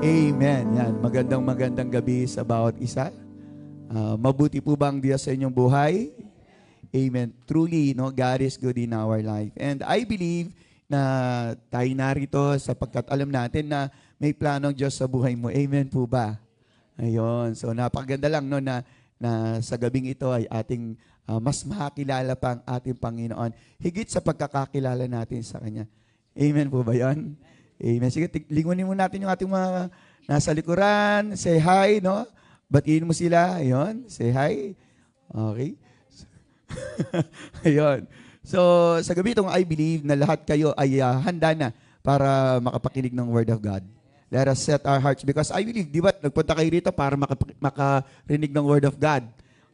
Amen. Yan. Magandang gabi sa bawat isa. Mabuti po ba ang Diyos sa inyong buhay? Amen. Truly, no, God is good in our life. And I believe na tayo narito sapagkat alam natin na may plano ang Diyos sa buhay mo. Amen po ba? Ayun. So napakaganda lang no, na sa gabing ito ay ating mas makakilala pa ang ating Panginoon. Higit sa pagkakakilala natin sa Kanya. Amen po ba yan? Amen. Sige, lingunin mo natin yung ating mga nasa likuran. Say hi, no? Batiin mo sila. Ayun. Say hi. Okay. Ayun. So, sa gabi itong I believe na lahat kayo ay handa na para makapakinig ng Word of God. Let us set our hearts because I believe, di ba, nagpunta kayo rito para makarinig ng Word of God.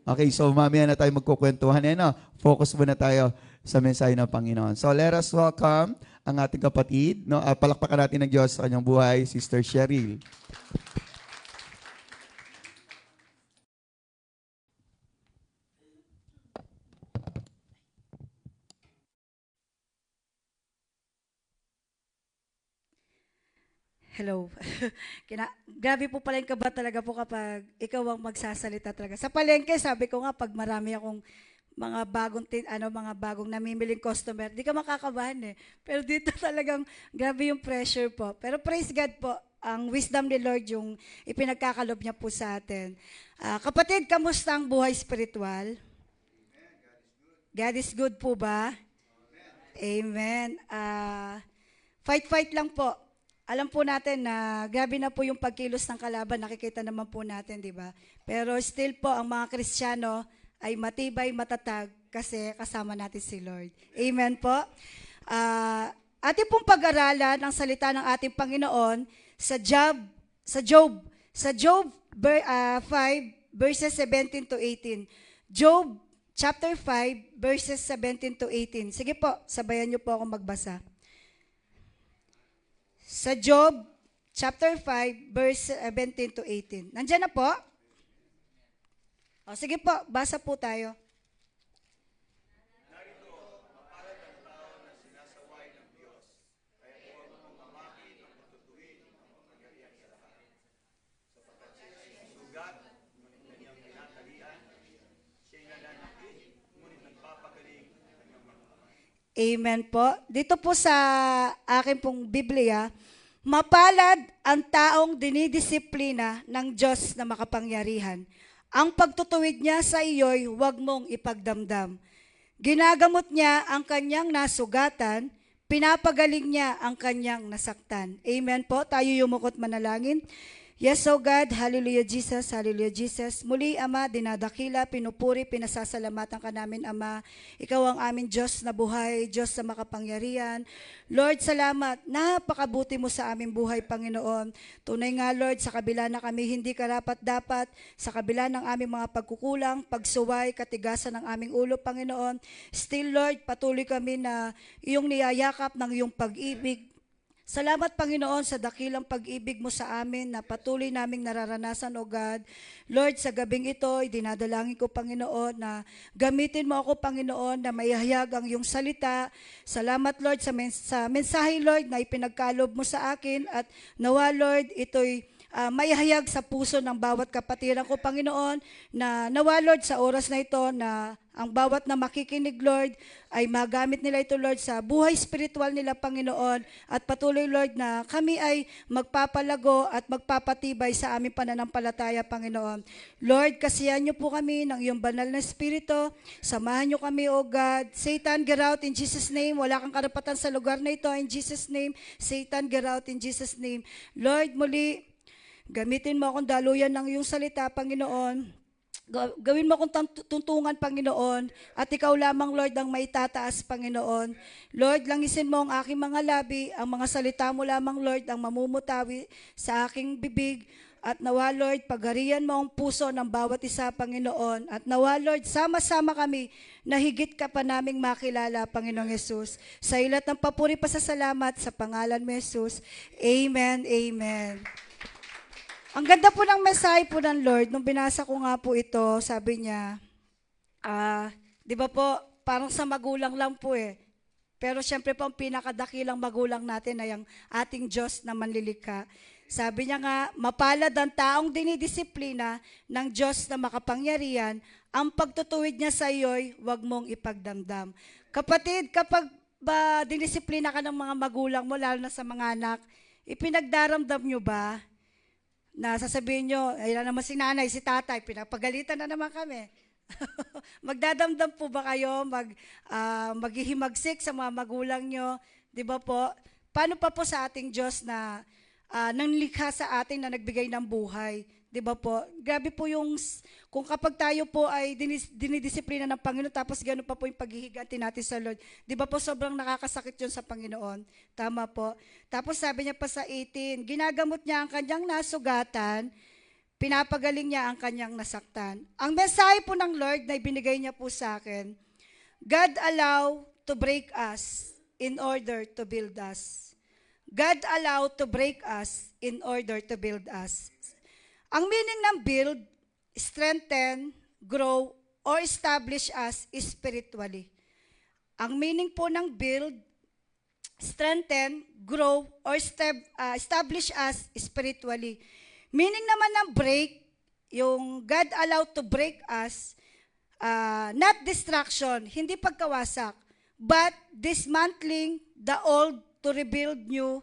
Okay, so mamaya na tayo magkukwentuhan. No? Focus muna tayo sa mensahe ng Panginoon. So, let us welcome ang ating kapatid. No? Palakpakan natin ng Diyos sa kanyang buhay, Sister Cheryl. Hello. Grabe po pala yung kaba talaga po kapag ikaw ang magsasalita talaga. Sa palengke, sabi ko nga, pag marami akong mga bagong namimiling customer, di ka makakabahan eh. Pero dito talagang grabe yung pressure po. Pero praise God po, ang wisdom ni Lord yung ipinagkakalob niya po sa atin. Kapatid, kamusta ang buhay spiritual? God is good po ba? Amen. Fight lang po. Alam po natin na grabe na po yung pagkilos ng kalaban, nakikita naman po natin, di ba? Pero still po, ang mga Kristiyano ay matibay, matatag, kasi kasama natin si Lord. Amen po? Ating pong pag-aralan ang salita ng ating Panginoon sa Job 5, verses 17 to 18. Job chapter 5, verses 17 to 18. Sige po, sabayan niyo po ako magbasa. Sa Job, chapter 5, verse 17 to 18. Nandiyan na po? O, sige po, basa po tayo. Narito, mapalad ang tao na sinasaway ng Diyos, kaya huwag mong mamakin ang patutuwid ng makapangyarihan sa lahat. Sapagkat siya ay sugat, ngunit kanyang tinatalian, siya'y nananakit, ngunit nagpapagaling ang kanyang mga kamay. Amen po. Dito po sa akin pong Biblia, mapalad ang taong dinidisiplina ng Diyos na makapangyarihan. Ang pagtutuwid niya sa iyo'y huwag mong ipagdamdam. Ginagamot niya ang kanyang nasugatan, pinapagaling niya ang kanyang nasaktan. Amen po. Tayo yumukot manalangin. Yes, O God, hallelujah Jesus, hallelujah Jesus. Muli, Ama, dinadakila, pinupuri, pinasasalamatan ka namin, Ama. Ikaw ang aming Diyos na buhay, Diyos na makapangyarihan. Lord, salamat. Napakabuti mo sa aming buhay, Panginoon. Tunay nga, Lord, sa kabila na kami hindi karapat-dapat, sa kabila ng aming mga pagkukulang, pagsuway, katigasan ng aming ulo, Panginoon. Still, Lord, patuloy kami na iyong niyayakap ng iyong pag-ibig. Salamat, Panginoon, sa dakilang pag-ibig mo sa amin na patuloy naming nararanasan, O God. Lord, sa gabing ito, dinadalangin ko, Panginoon, na gamitin mo ako, Panginoon, na maihayag ang iyong salita. Salamat, Lord, sa mensahe, Lord, na ipinagkalob mo sa akin. At nawa, Lord, ito'y maihayag sa puso ng bawat kapatiran ko, Panginoon, na nawa, Lord, sa oras na ito na ang bawat na makikinig, Lord, ay magamit nila ito, Lord, sa buhay spiritual nila, Panginoon. At patuloy, Lord, na kami ay magpapalago at magpapatibay sa aming pananampalataya, Panginoon. Lord, kasihan niyo po kami ng iyong banal na espiritu. Samahan niyo kami, O God. Satan, get out in Jesus' name. Wala kang karapatan sa lugar na ito in Jesus' name. Satan, get out in Jesus' name. Lord, muli, gamitin mo akong daluyan ng iyong salita, Panginoon. Gawin mo akong tuntungan, Panginoon, at ikaw lamang, Lord, ang maitataas, Panginoon. Lord, langisin mo ang aking mga labi, ang mga salita mo lamang, Lord, ang mamumutawi sa aking bibig. At nawa, Lord, pagharian mo ang puso ng bawat isa, Panginoon. At nawa, Lord, sama-sama kami na higit ka pa naming makilala, Panginoong Yesus. Sa ilat ng papuri pasasalamat sa pangalan mo, Yesus. Amen, amen. Ang ganda po ng mensahe po ng Lord, nung binasa ko nga po ito, sabi niya, di ba po, parang sa magulang lang po eh. Pero syempre po, ang pinakadakilang magulang natin ay ang ating Diyos na manlilikha. Sabi niya nga, mapalad ang taong dinidisiplina ng Diyos na makapangyarihan, ang pagtutuwid niya sa iyo'y huwag mong ipagdamdam. Kapatid, kapag ba dinisiplina ka ng mga magulang mo, lalo na sa mga anak, ipinagdaramdam nyo ba na sasabihin nyo, ayun na naman si nanay, si tatay, pinapagalitan na naman kami. Magdadamdam po ba kayo, maghihimagsik sa mga magulang nyo? Di ba po? Paano pa po sa ating Diyos na nanglikha sa atin na nagbigay ng buhay? Di ba po? Grabe po yung, kung kapag tayo po ay dinidisiplina ng Panginoon, tapos gano'n pa po yung paghihiganti natin sa Lord. Di ba po sobrang nakakasakit yun sa Panginoon? Tama po. Tapos sabi niya pa sa 18, ginagamot niya ang kanyang nasugatan, pinapagaling niya ang kanyang nasaktan. Ang mensahe po ng Lord na ibinigay niya po sa akin, God allow to break us in order to build us. God allow to break us in order to build us. Ang meaning ng build, strengthen, grow, or establish us spiritually. Ang meaning po ng build, strengthen, grow, or establish us spiritually. Meaning naman ng break, yung God allowed to break us, not destruction, hindi pagkawasak, but dismantling the old to rebuild new.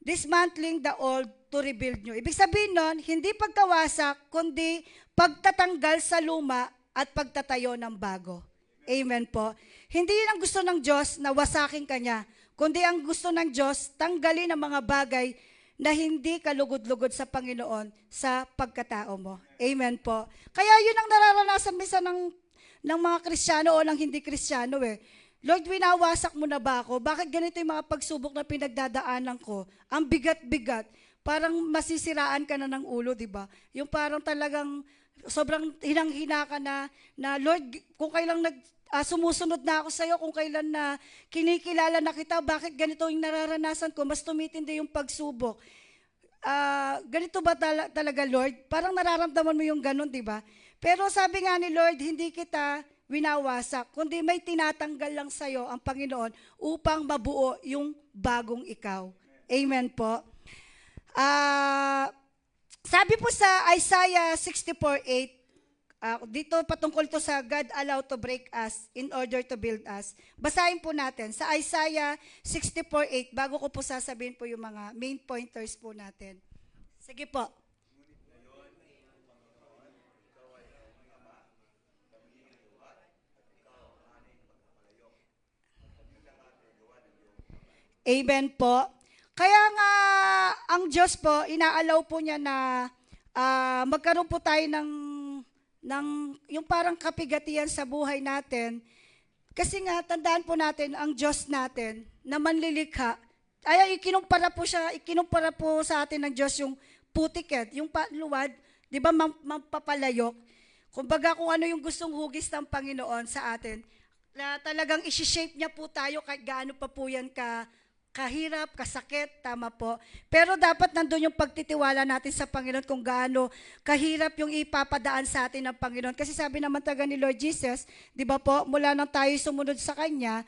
Dismantling the old to rebuild new. Ibig sabihin nun, hindi pagkawasak, kundi pagtatanggal sa luma at pagtatayo ng bago. Amen po. Hindi yun ang gusto ng Diyos na wasakin ka niya, kundi ang gusto ng Diyos, tanggalin ang mga bagay na hindi kalugod-lugod sa Panginoon sa pagkatao mo. Amen po. Kaya yun ang nararanasan minsan ng mga Kristiyano o ng hindi Kristiyano eh. Lord, winawasak mo na ba ako? Bakit ganito yung mga pagsubok na pinagdadaanan ko? Ang bigat-bigat. Parang masisiraan ka na ng ulo, di ba? Yung parang talagang sobrang hinang-hina ka na Lord, kung kailang sumusunod na ako sa'yo, kung kailan na kinikilala na kita, bakit ganito yung nararanasan ko? Mas tumitindi yung pagsubok. Ganito ba talaga, Lord? Parang nararamdaman mo yung ganun, di ba? Pero sabi nga ni Lord, hindi kita winawasak, kundi may tinatanggal lang sa'yo ang Panginoon upang mabuo yung bagong ikaw. Amen po. Sabi po sa Isaiah 64:8, dito patungkol to sa God allow to break us in order to build us. Basahin po natin sa Isaiah 64:8 bago ko po sasabihin po yung mga main pointers po natin. Sige po. Amen po. Kaya nga, ang Diyos po, inaalaw po niya na magkaroon po tayo ng yung parang kapigatian sa buhay natin. Kasi nga, tandaan po natin, ang Diyos natin na manlilikha, ay ikinumpara po sa atin ng Diyos yung putiket, yung luwad, di ba, mampapalayok. Kumbaga kung ano yung gustong hugis ng Panginoon sa atin, na talagang isi-shape niya po tayo kahit gaano pa po yan kahirap, kasakit, tama po. Pero dapat nandun yung pagtitiwala natin sa Panginoon kung gaano kahirap yung ipapadaan sa atin ng Panginoon. Kasi sabi naman taga ni Lord Jesus, di ba po, mula nang tayo sumunod sa Kanya,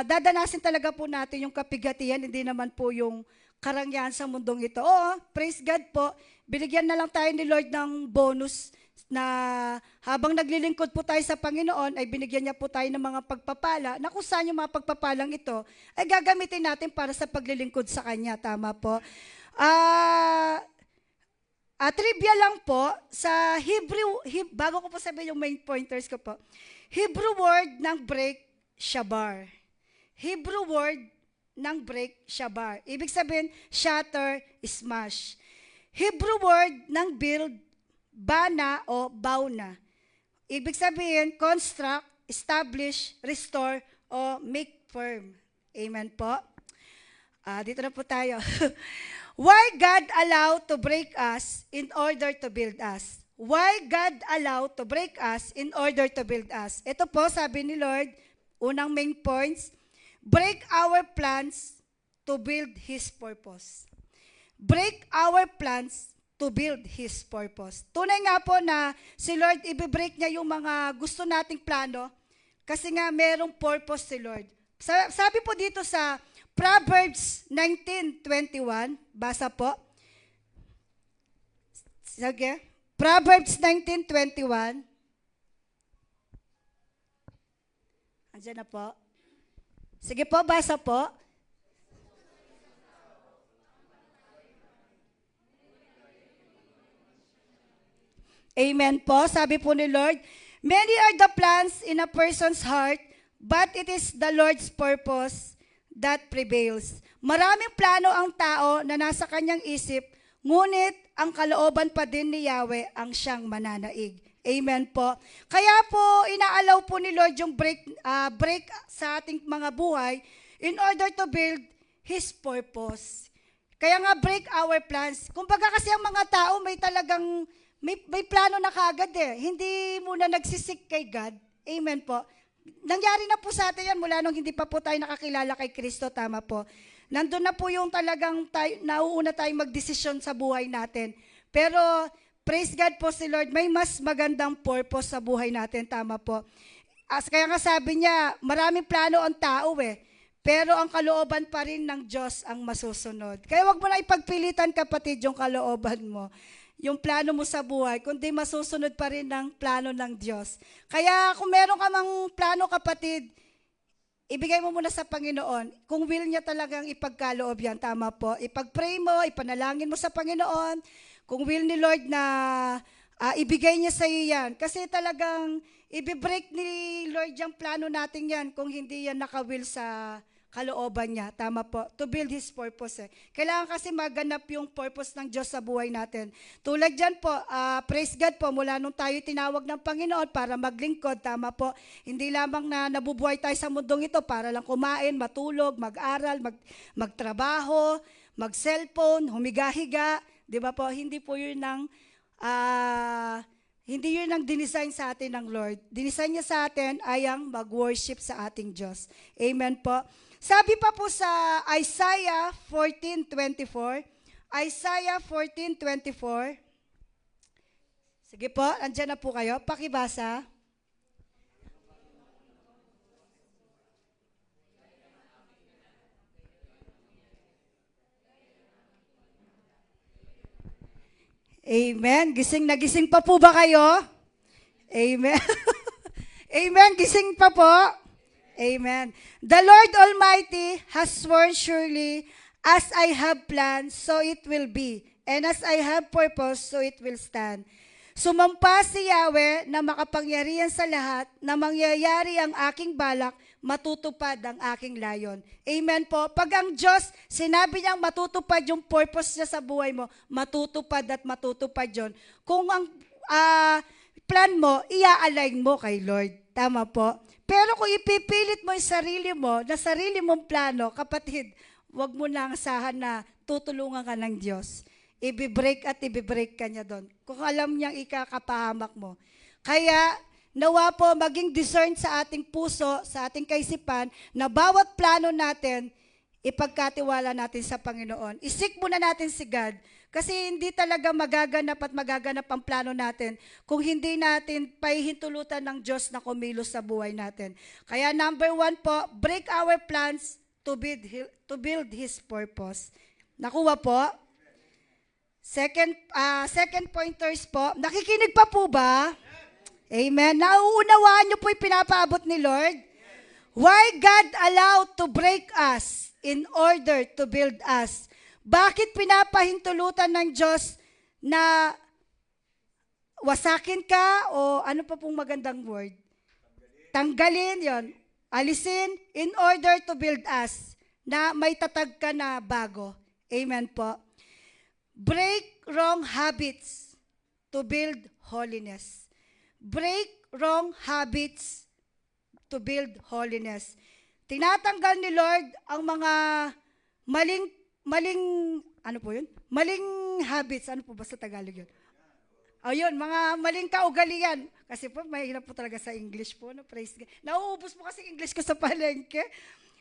dadanasin talaga po natin yung kapigatian, hindi naman po yung karangyan sa mundong ito. Oo, praise God po, binigyan na lang tayo ni Lord ng bonus na habang naglilingkod po tayo sa Panginoon, ay binigyan niya po tayo ng mga pagpapala, na kung saan yung mga pagpapalang ito, ay gagamitin natin para sa paglilingkod sa Kanya. Tama po. Trivia lang po, sa Hebrew, bago ko po sabihin yung main pointers ko po, Hebrew word ng break, shabar. Hebrew word ng break, shabar. Ibig sabihin, shatter, smash. Hebrew word ng build, bana o bauna. Ibig sabihin, construct, establish, restore, o make firm. Amen po. Dito na po tayo. Why God allow to break us in order to build us? Why God allow to break us in order to build us? Ito po, sabi ni Lord, unang main points, break our plans to build His purpose. Break our plans to build His purpose. Tunay nga po na si Lord, i-break niya yung mga gusto nating plano kasi nga merong purpose si Lord. Sabi po dito sa Proverbs 19:21, basa po, Sige. Proverbs 19:21. Andiyan na po. Sige po, basa po. Amen po. Sabi po ni Lord, many are the plans in a person's heart, but it is the Lord's purpose that prevails. Maraming plano ang tao na nasa kanyang isip, ngunit ang kalooban pa din ni Yahweh ang siyang mananaig. Amen po. Kaya po, inaalaw po ni Lord yung break sa ating mga buhay in order to build His purpose. Kaya nga break our plans. Kumbaga kasi ang mga tao may plano na kaagad eh. Hindi muna nagsisik kay God. Amen po. Nangyari na po sa atin yan mula nung hindi pa po tayo nakakilala kay Kristo. Tama po. Nandun na po yung talagang nauuna tayong magdesisyon sa buhay natin. Pero praise God po si Lord, may mas magandang purpose sa buhay natin. Tama po. Kaya nga sabi niya, maraming plano ang tao eh. Pero ang kalooban pa rin ng Diyos ang masusunod. Kaya wag mo na ipagpilitan kapatid yung kalooban mo. Yung plano mo sa buhay, kundi masusunod pa rin ng plano ng Diyos. Kaya kung meron ka mang plano kapatid, ibigay mo muna sa Panginoon. Kung will niya talagang ipagkaloob yan, tama po. Ipag-pray mo, ipanalangin mo sa Panginoon. Kung will ni Lord na ibigay niya sa iyo yan. Kasi talagang ibibreak ni Lord yung plano natin yan kung hindi yan naka-will sa kalooban niya. Tama po. To build His purpose eh. Kailangan kasi maganap yung purpose ng Diyos sa buhay natin. Tulad dyan po, praise God po, mula nung tayo tinawag ng Panginoon para maglingkod. Tama po. Hindi lamang na nabubuhay tayo sa mundong ito para lang kumain, matulog, mag-aral, magtrabaho, mag-cellphone, humiga-higa. Di ba po? Hindi po yun hindi yun ang dinisign sa atin ng Lord. Dinisign niya sa atin ay ang mag-worship sa ating Diyos. Amen po. Sabi pa po sa Isaiah 14:24, Isaiah 14:24. Sige po, andyan na po kayo. Pakibasa. Amen. Gising na gising pa po ba kayo? Amen. Amen. Gising pa po. Amen. The Lord Almighty has sworn surely, as I have planned, so it will be. And as I have purpose, so it will stand. Sumampa si Yahweh na makapangyarihan sa lahat, na mangyayari ang aking balak, matutupad ang aking layon. Amen po. Pag ang Diyos, sinabi niyang matutupad yung purpose niya sa buhay mo, matutupad at matutupad yun. Kung ang plan mo, ia-align mo kay Lord. Tama po. Pero kung ipipilit mo yung sarili mo, na sarili mong plano, kapatid, wag mo nang asahan na tutulungan ka ng Diyos. Ibibreak at ibibreak ka niya doon. Kung alam niyang ikakapahamak mo. Kaya, nawa po maging discern sa ating puso, sa ating kaisipan, na bawat plano natin, ipagkatiwala natin sa Panginoon. Isik muna natin si God. Kasi hindi talaga magaganap at magaganap ang plano natin kung hindi natin pahihintulutan ng Diyos na kumilos sa buhay natin. Kaya number 1 po, break our plans to build His purpose. Nakuha po? Second pointers po, nakikinig pa po ba? Amen. Nauunawaan niyo po yung pinapaabot ni Lord? Why God allowed to break us in order to build us? Bakit pinapahintulutan ng Diyos na wasakin ka o ano pa pong magandang word? Tanggalin, yon, alisin, in order to build us, na may tatag ka na bago. Amen po. Break wrong habits to build holiness. Break wrong habits to build holiness. Tinatanggal ni Lord ang mga maling, ano po yun? Maling habits. Ano po ba sa Tagalog yun? Ayun, mga maling kaugalian. Kasi po, mahirap po talaga sa English po. No? Praise God. Nauubos po kasi English ko sa palengke.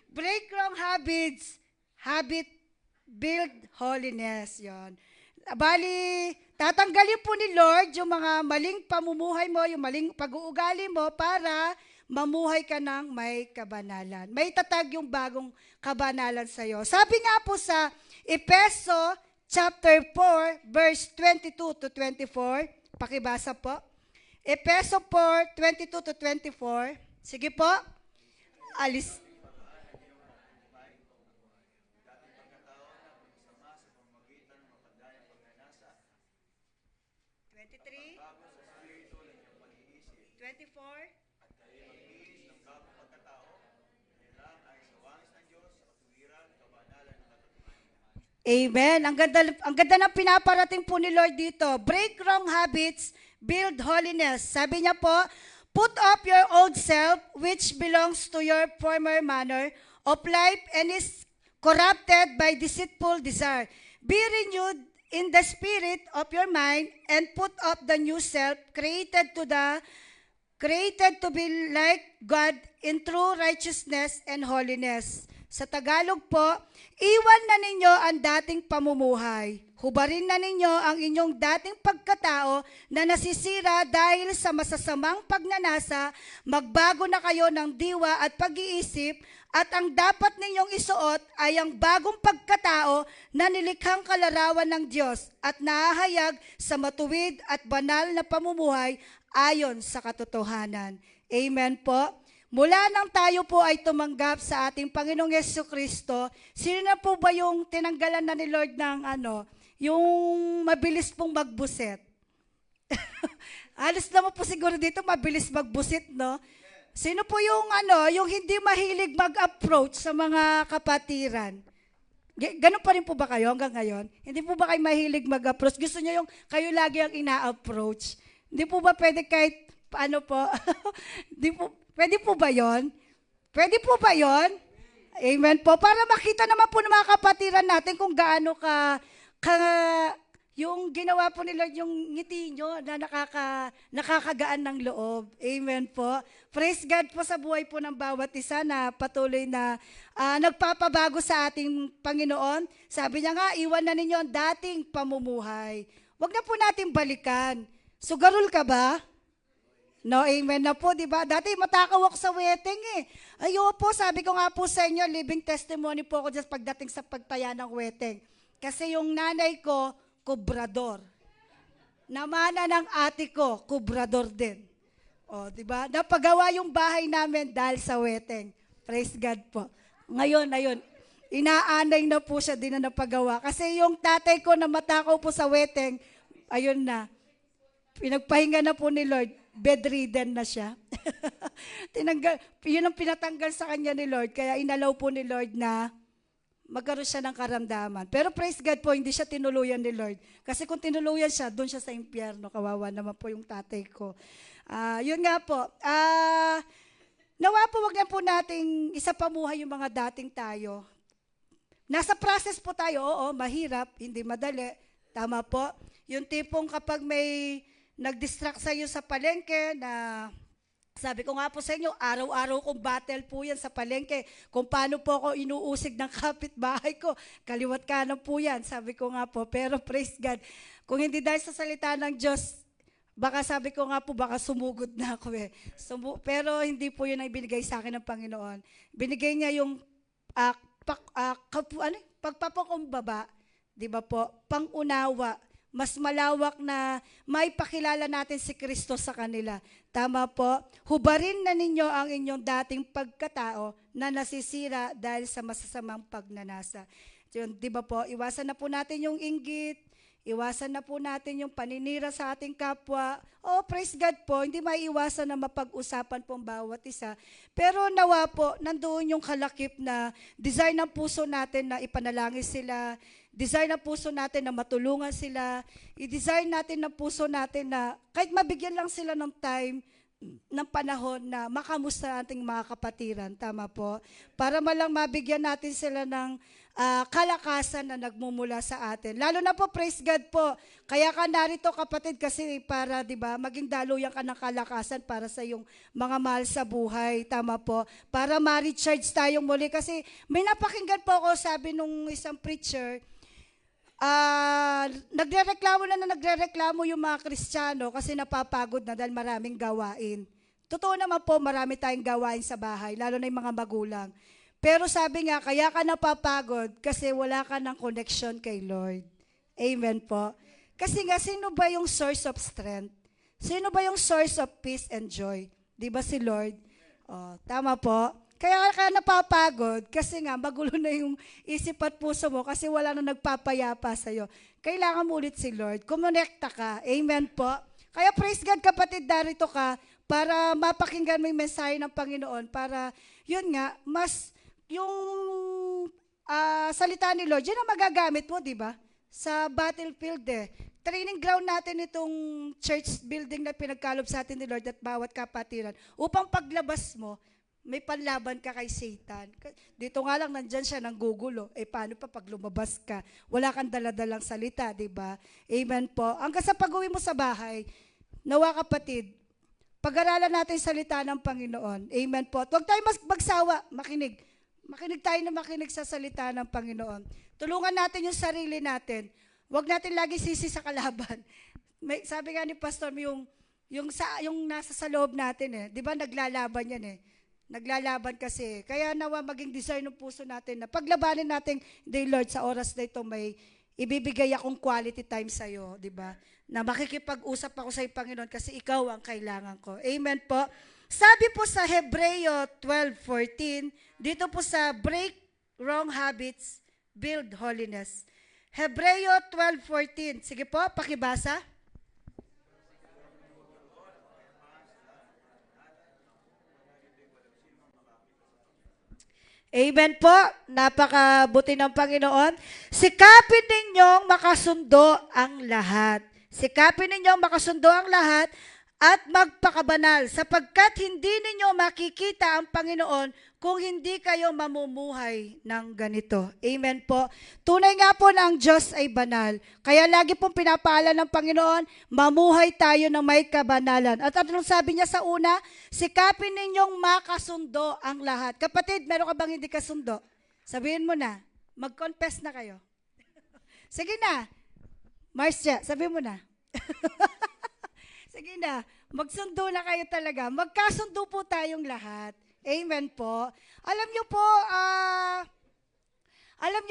Break wrong habits. Habit, build holiness. Yun. Bali, tatanggalin po ni Lord yung mga maling pamumuhay mo, yung maling pag-uugali mo para mamuhay ka ng may kabanalan. May tatag yung bagong kabanalan sa iyo. Sabi nga po sa Efeso chapter 4, verse 22 to 24. Pakibasa po. Efeso 4, 22 to 24. Sige po. Alis. 23, 24. Amen. Ang ganda ng pinaparating po ni Lord dito. Break wrong habits, build holiness. Sabi niya po, put off your old self, which belongs to your former manner of life and is corrupted by deceitful desire. Be renewed in the spirit of your mind and put off the new self, created to be like God in true righteousness and holiness. Sa Tagalog po, iwan na ninyo ang dating pamumuhay. Hubarin na ninyo ang inyong dating pagkatao na nasisira dahil sa masasamang pagnanasa, magbago na kayo ng diwa at pag-iisip, at ang dapat ninyong isuot ay ang bagong pagkatao na nilikhang kalarawan ng Diyos at nahahayag sa matuwid at banal na pamumuhay ayon sa katotohanan. Amen po. Mula nang tayo po ay tumanggap sa ating Panginoong Jesucristo, sino na po ba yung tinanggalan na ni Lord ng yung mabilis pong magbuset? Alis naman po siguro dito, mabilis magbusit, no? Sino po yung yung hindi mahilig mag-approach sa mga kapatiran? Ganun pa rin po ba kayo hanggang ngayon? Hindi po ba kayo mahilig mag-approach? Gusto niyo yung kayo lagi ang ina-approach? Hindi po ba pwede kahit paano po? Pwede po ba yon? Pwede po ba yon? Amen po. Para makita naman po ng mga kapatiran natin kung gaano yung ginawa po ni Lord, yung ngiti nyo na nakakagaan ng loob. Amen po. Praise God po sa buhay po ng bawat isa na patuloy na nagpapabago sa ating Panginoon. Sabi niya nga, iwan na ninyo ang dating pamumuhay. Huwag na po natin balikan. Sugarol ka ba? No, amen na po, di ba? Dati matakaw ako sa wedding eh. Ayo po, sabi ko nga po sa inyo, living testimony po ako dyan pagdating sa pagtaya ng wedding. Kasi yung nanay ko, kubrador. Namana ng ate ko, kubrador din. O, di ba? Napagawa yung bahay namin dahil sa wedding. Praise God po. Ngayon, inaanay na po siya din na napagawa. Kasi yung tatay ko na matakaw po sa wedding, ayun na. Pinagpahinga na po ni Lord. Bedridden na siya. Yun ang pinatanggal sa kanya ni Lord. Kaya inalaw po ni Lord na magkaroon siya ng karamdaman. Pero praise God po, hindi siya tinuluyan ni Lord. Kasi kung tinuluyan siya, doon siya sa impyerno. Kawawa naman po yung tatay ko. Yun nga po. Nawa po, wag na po nating isapamuhay yung mga dating tayo. Nasa process po tayo, oo, mahirap, hindi madali. Tama po. Yung tipong kapag may nag-distract sa iyo sa palengke na sabi ko nga po sa inyo, araw-araw kong battle po yan sa palengke. Kung paano po ako inuusig ng kapitbahay ko, kaliwat kanan po yan. Sabi ko nga po, pero praise God, kung hindi dahil sa salita ng Diyos, baka sabi ko nga po, baka sumugod na ako eh. Pero hindi po yun ang binigay sa akin ng Panginoon. Binigay niya yung pagpapakumbaba, di ba po, pangunawa, mas malawak na may pakilala natin si Kristo sa kanila. Tama po. Hubarin na ninyo ang inyong dating pagkatao na nasisira dahil sa masasamang pagnanasa. Yun, di ba po? Iwasan na po natin yung inggit. Iwasan na po natin yung paninira sa ating kapwa. Oh, praise God po. Hindi maiiwasan na mapag-usapan po ang bawat isa. Pero nawa po, nandoon yung kalakip na design ng puso natin na ipanalangin sila, design ng puso natin na matulungan sila, i-design natin ng puso natin na kahit mabigyan lang sila ng time, ng panahon na makamusta ating mga kapatiran. Tama po? Para malang mabigyan natin sila ng kalakasan na nagmumula sa atin. Lalo na po, praise God po. Kaya ka narito kapatid kasi para, di ba, maging daluyan ka ng kalakasan para sa iyong mga mahal sa buhay. Tama po? Para ma-recharge tayong muli. Kasi may napakinggan po ako, sabi nung isang preacher, nagrereklamo yung mga Kristiyano kasi napapagod na dahil maraming gawain. Totoo naman po, marami tayong gawain sa bahay, lalo na yung mga magulang. Pero sabi nga, kaya ka napapagod kasi wala ka ng connection kay Lord. Amen po. Kasi nga, sino ba yung source of strength? Sino ba yung source of peace and joy? Di ba si Lord? Oh, tama po. Kaya ka napapagod kasi nga magulo na yung isip at puso mo kasi wala na nagpapayapa sa'yo. Kailangan mo ulit si Lord. Kumonekta ka. Amen po. Kaya praise God kapatid, darito ka para mapakinggan mo yung mensahe ng Panginoon para yun nga, mas yung salita ni Lord, yun ang magagamit mo, di ba? Sa battlefield Training ground natin itong church building na pinagkalob sa atin ni Lord at bawat kapatiran upang paglabas mo, may panlaban ka kay Satan. Dito nga lang, nandyan siya nang gugulo. Paano pa pag lumabas ka? Wala kang daladalang salita, di ba? Amen po. Hanggang sa pag-uwi mo sa bahay, nawa kapatid, pag-aralan natin salita ng Panginoon. Amen po. At huwag tayo magsawa, makinig. Makinig tayo na makinig sa salita ng Panginoon. Tulungan natin yung sarili natin. Huwag natin lagi sisi sa kalaban. Sabi nga ni Pastor, yung nasa sa loob natin di ba naglalaban yan Naglalaban kasi. Kaya nawa maging desire ng puso natin na paglabanin natin, day Lord, sa oras na ito may ibibigay akong quality time sa'yo, di ba? Na makikipag-usap ako sa Panginoon kasi ikaw ang kailangan ko. Amen po. Sabi po sa Hebreo 12:14, dito po sa break wrong habits, build holiness. Hebreo 12:14. Sige po, pakibasa. Amen po. Napakabuti ng Panginoon. Sikapin ninyong makasundo ang lahat. Sikapin ninyong makasundo ang lahat at magpakabanal sapagkat hindi ninyo makikita ang Panginoon kung hindi kayo mamumuhay ng ganito. Amen po. Tunay nga po na ang Diyos ay banal. Kaya lagi pong pinapaalala ng Panginoon, mamuhay tayo ng may kabanalan. At anong sabi niya sa una? Sikapin ninyong makasundo ang lahat. Kapatid, meron ka bang hindi kasundo? Sabihin mo na. Mag-confess na kayo. Sige na. Marcia, sabihin mo na. Sige na, magsundo na kayo talaga. Magkasundo po tayong lahat. Amen po. Alam nyo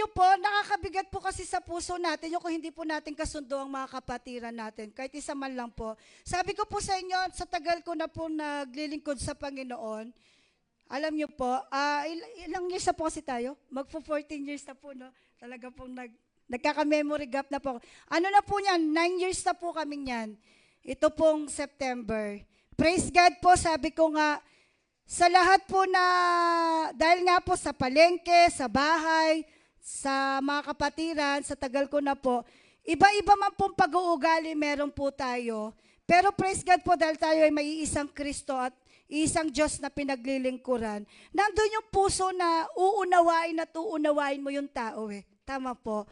po, nakakabigat po kasi sa puso natin yung kung hindi po natin kasundo ang mga kapatiran natin. Kahit isa man lang po. Sabi ko po sa inyo, sa tagal ko na po naglilingkod sa Panginoon, alam nyo po, ilang years na po kasi tayo? Magpo-14 years na po, no? Talaga pong nagkaka-memory gap na po. Ano na po yan? 9 years na po kami yan. Ito pong September. Praise God po, sabi ko nga, sa lahat po na, dahil nga po sa palengke, sa bahay, sa mga kapatiran, sa tagal ko na po, iba-iba man pong pag-uugali meron po tayo. Pero praise God po, dahil tayo ay may isang Kristo at isang Diyos na pinaglilingkuran, nandun yung puso na uunawain at uunawain mo yung tao Tama po.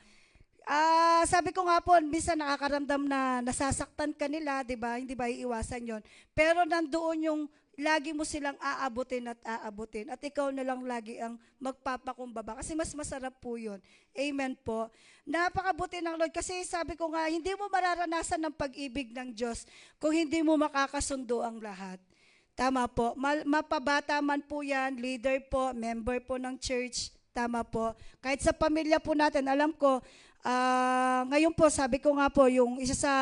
Sabi ko nga po, minsan nakakaramdam na nasasaktan ka nila, di ba? Hindi ba iiwasan yon? Pero nandoon yung lagi mo silang aabutin at aabutin. At ikaw na lang lagi ang magpapakumbaba. Kasi mas masarap po yun. Amen po. Napakabuti ng Lord. Kasi sabi ko nga, hindi mo mararanasan ng pag-ibig ng Diyos kung hindi mo makakasundo ang lahat. Tama po. Mapabata man po yan, leader po, member po ng church. Tama po. Kahit sa pamilya po natin, alam ko, ngayon po, sabi ko nga po, yung isa sa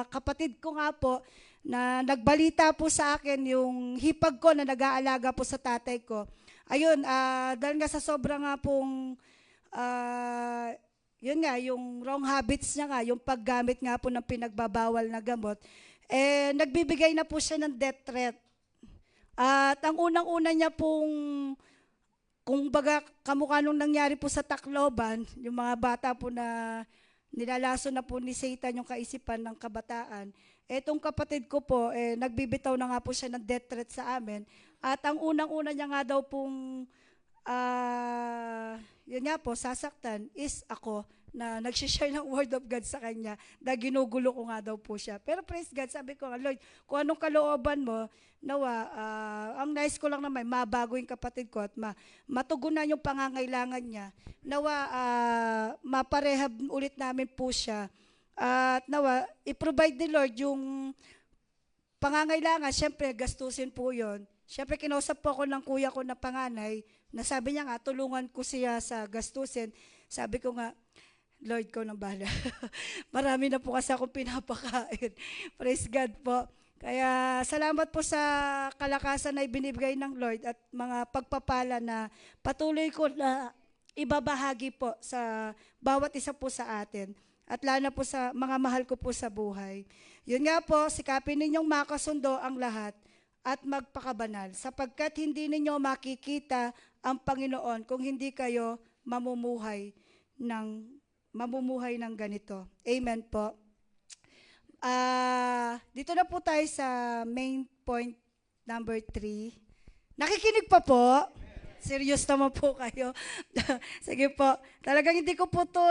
kapatid ko nga po, na nagbalita po sa akin yung hipag ko na nag-aalaga po sa tatay ko. Ayun, dahil nga sa sobra nga pong, yun nga, yung wrong habits niya nga, yung paggamit nga po ng pinagbabawal na gamot, nagbibigay na po siya ng death threat. At ang unang-una niya pong, kung baga kamukha nung nangyari po sa Tacloban, yung mga bata po na nilalaso na po ni Satan yung kaisipan ng kabataan, etong kapatid ko po, nagbibitaw na nga po siya ng death threat sa amin. At ang unang-una niya nga daw pong, yun nga po, sasaktan is ako na nagsishare ng word of God sa kanya na ginugulo ko nga daw po siya. Pero praise God, sabi ko, Lord, kung anong kalooban mo, nawa, ang nice ko lang naman, mabago yung kapatid ko at matugunan yung pangangailangan niya. Nawa, maparehab ulit namin po siya. At nawa, i-provide ni Lord yung pangangailangan. Siyempre, gastusin po yun. Siyempre, kinausap po ako ng kuya ko na panganay, na sabi niya nga, tulungan ko siya sa gastusin. Sabi ko nga, Lord ko nang bahala. Marami na po kasi akong pinapakain. Praise God po. Kaya salamat po sa kalakasan na ibinibigay ng Lord at mga pagpapala na patuloy ko na ibabahagi po sa bawat isa po sa atin. At lalo na po sa mga mahal ko po sa buhay. Yun nga po, sikapin ninyong makasundo ang lahat at magpakabanal sapagkat hindi ninyo makikita ang Panginoon kung hindi kayo mamumuhay ng ganito. Amen po. Dito na po tayo sa main point number 3. Nakikinig pa po? Serious naman po kayo. Sige po. Talagang hindi ko po to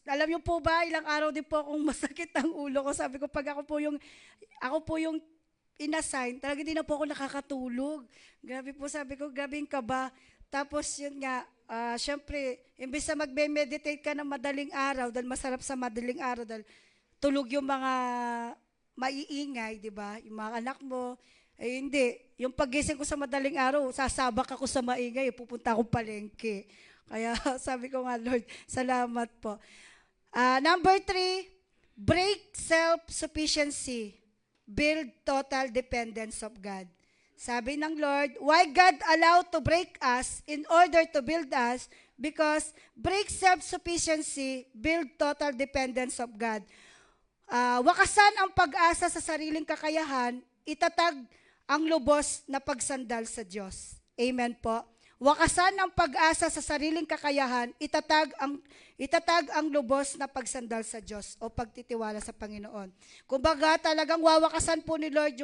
alam niyo po ba, ilang araw din po akong masakit ang ulo ko. Sabi ko, pag ako po yung inassign, talagang hindi na po ako nakakatulog. Grabe po, sabi ko, grabe yung kaba. Tapos yun nga, syempre, imbis na magme-meditate ka ng madaling araw, dahil masarap sa madaling araw, dahil tulog yung mga maiingay, di ba? Yung mga anak mo. Eh hindi. Yung pagising ko sa madaling araw, sasabak ako sa maingay, pupunta akong palengke. Kaya sabi ko nga, Lord, salamat po. Number 3, break self-sufficiency. Build total dependence of God. Sabi ng Lord, why God allowed to break us in order to build us? Because break self-sufficiency, build total dependence of God. Wakasan ang pag-asa sa sariling kakayahan, itatag ang lubos na pagsandal sa Diyos. Amen po. Wakasan ang pag-asa sa sariling kakayahan, itatag ang lubos na pagsandal sa Diyos o pagtitiwala sa Panginoon. Kumbaga, talagang wawakasan po ni Lord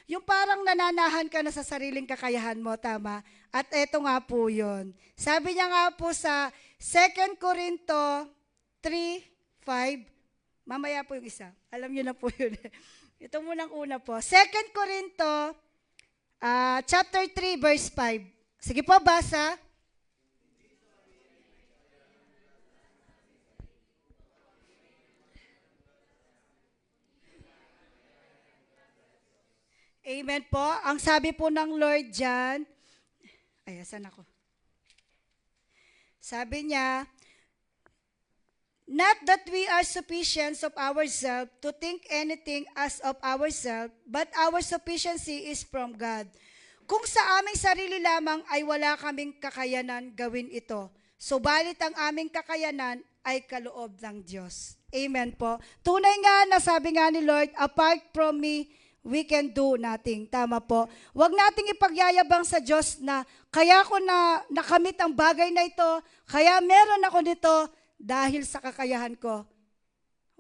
yung parang nananahan ka na sa sariling kakayahan mo, tama? At eto nga po yun. Sabi niya nga po sa 2 Corinto 3:5, mamaya po yung isa. Alam niyo na po yun. Ito munang una po. 2 Corinto chapter 3 verse 5. Sige po, basa. Amen po. Ang sabi po ng Lord dyan, asan ako? Sabi niya, not that we are sufficient of ourselves to think anything as of ourselves, but our sufficiency is from God. Kung sa aming sarili lamang ay wala kaming kakayanan gawin ito, subalit ang aming kakayanan ay kaloob ng Diyos. Amen po. Tunay nga na sabi nga ni Lord, apart from me, we can do nothing. Tama po. Huwag nating ipagyayabang sa Diyos na kaya ko na nakamit ang bagay na ito, kaya meron ako nito, dahil sa kakayahan ko.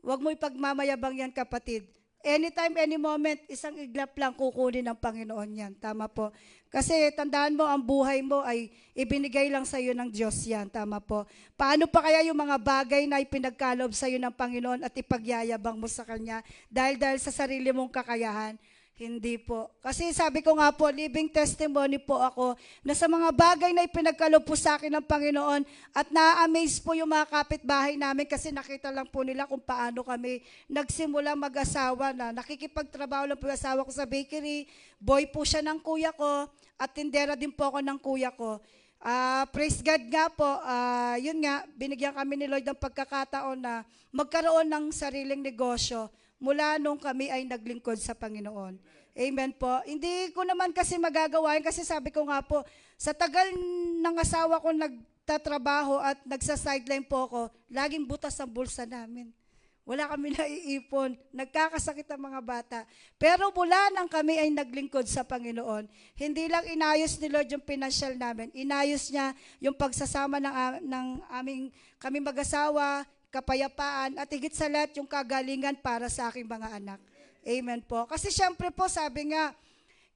Huwag mo ipagmamayabang yan, kapatid. Anytime, any moment, isang iglap lang kukunin ng Panginoon yan. Tama po. Kasi tandaan mo, ang buhay mo ay ibinigay lang sa iyo ng Diyos yan. Tama po. Paano pa kaya yung mga bagay na ipinagkaloob sa iyo ng Panginoon at ipagyayabang mo sa Kanya dahil sa sarili mong kakayahan? Hindi po. Kasi sabi ko nga po, living testimony po ako na sa mga bagay na ipinagkaloob po sa akin ng Panginoon at na-amaze po yung mga kapitbahay namin kasi nakita lang po nila kung paano kami nagsimula mag-asawa na nakikipagtrabaho lang po yung asawa ko sa bakery, boy po siya ng kuya ko at tindera din po ako ng kuya ko. Praise God nga po, yun nga, binigyan kami ni Lord ng pagkakataon na magkaroon ng sariling negosyo mula nung kami ay naglingkod sa Panginoon. Amen po. Hindi ko naman kasi magagawa yun kasi sabi ko nga po, sa tagal ng asawa ko nagtatrabaho at nagsa-sideline po ako, laging butas ang bulsa namin. Wala kami naiipon, nagkakasakit ang mga bata. Pero mula nang kami ay naglingkod sa Panginoon, hindi lang inayos ni Lord yung financial namin, inayos niya yung pagsasama ng aming kami mag-asawa, kapayapaan, at higit sa lahat yung kagalingan para sa aking mga anak. Amen po. Kasi syempre po, sabi nga,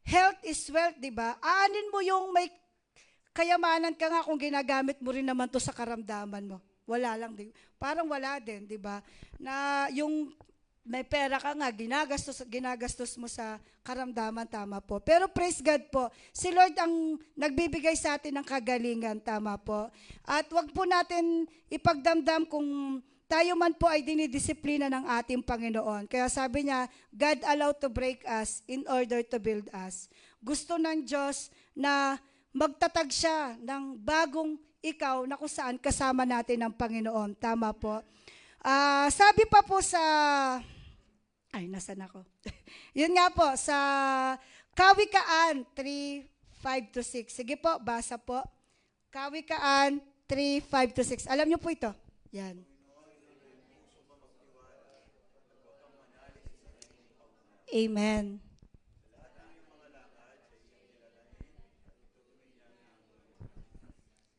health is wealth, di ba? Aanin mo yung may kayamanan ka nga kung ginagamit mo rin naman to sa karamdaman mo. Wala lang, di. Parang wala din, di ba? Na yung may pera ka nga, ginagastos mo sa karamdaman, tama po. Pero praise God po, si Lord ang nagbibigay sa atin ng kagalingan, tama po. At wag po natin ipagdamdam kung tayo man po ay dinidisiplina ng ating Panginoon. Kaya sabi niya, God allowed to break us in order to build us. Gusto ng Diyos na magtatag siya ng bagong ikaw na kung saan kasama natin ang Panginoon. Tama po. Sabi pa po sa, nasan ako? Yun nga po, sa Kawikaan 3:5-6. Sige po, basa po. Kawikaan 3:5-6. Alam niyo po ito? Yan. Amen.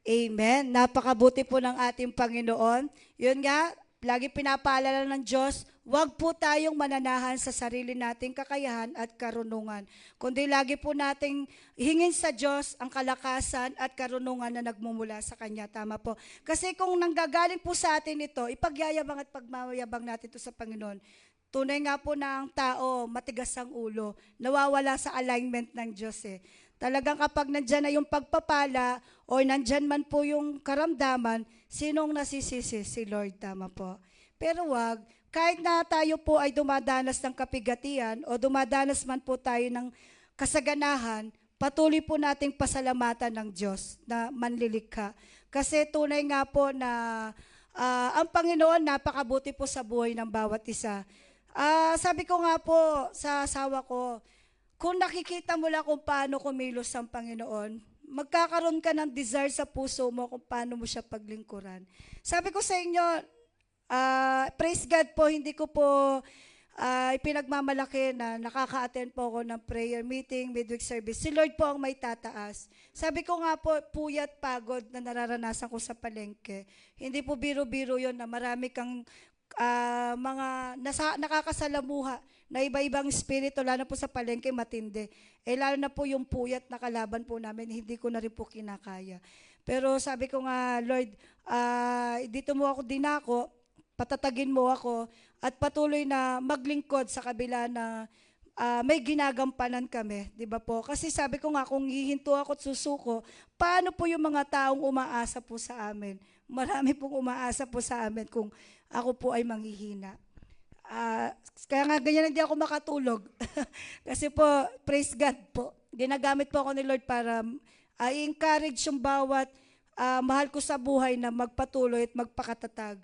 Amen. Napakabuti po ng ating Panginoon. Yun nga, lagi pinapaalala ng Diyos, huwag po tayong mananahan sa sarili nating kakayahan at karunungan. Kundi lagi po nating hingin sa Diyos ang kalakasan at karunungan na nagmumula sa Kanya. Tama po. Kasi kung nanggagaling po sa atin ito, ipagyayabang at pagmamayabang natin ito sa Panginoon. Tunay nga po na ang tao, matigas ang ulo, nawawala sa alignment ng Diyos eh. Talagang kapag nandyan na yung pagpapala o nandyan man po yung karamdaman, sinong nasisisi? Si Lord, tama po. Pero wag, kahit na tayo po ay dumadanas ng kapigatian o dumadanas man po tayo ng kasaganahan, patuloy po nating pasalamatan ng Diyos na manlilikha. Kasi tunay nga po na ang Panginoon napakabuti po sa buhay ng bawat isa. Sabi ko nga po sa asawa ko, kung nakikita mo lang kung paano kumilos ang Panginoon, magkakaroon ka ng desire sa puso mo kung paano mo siya paglingkuran. Sabi ko sa inyo, praise God po, hindi ko po ipinagmamalaki na nakaka-attend po ako ng prayer meeting, midweek service. Si Lord po ang may tataas. Sabi ko nga po, puyat, pagod na nararanasan ko sa palengke. Hindi po biro-biro yon na marami kang mga nakakasalamuha na iba-ibang espiritu, lalo na po sa palengke matindi. Lalo na po yung puyat na kalaban po namin, hindi ko na rin po kinakaya. Pero sabi ko nga, Lord, dito mo ako dinako, patatagin mo ako, at patuloy na maglingkod sa kabila na may ginagampanan kami, di ba po? Kasi sabi ko nga, kung hihinto ako at susuko, paano po yung mga taong umaasa po sa amin? Marami pong umaasa po sa amin kung ako po ay manghihina. Kaya nga ganyan hindi ako makatulog. Kasi po, praise God po. Ginagamit po ako ni Lord para i-encourage yung bawat mahal ko sa buhay na magpatuloy at magpakatatag.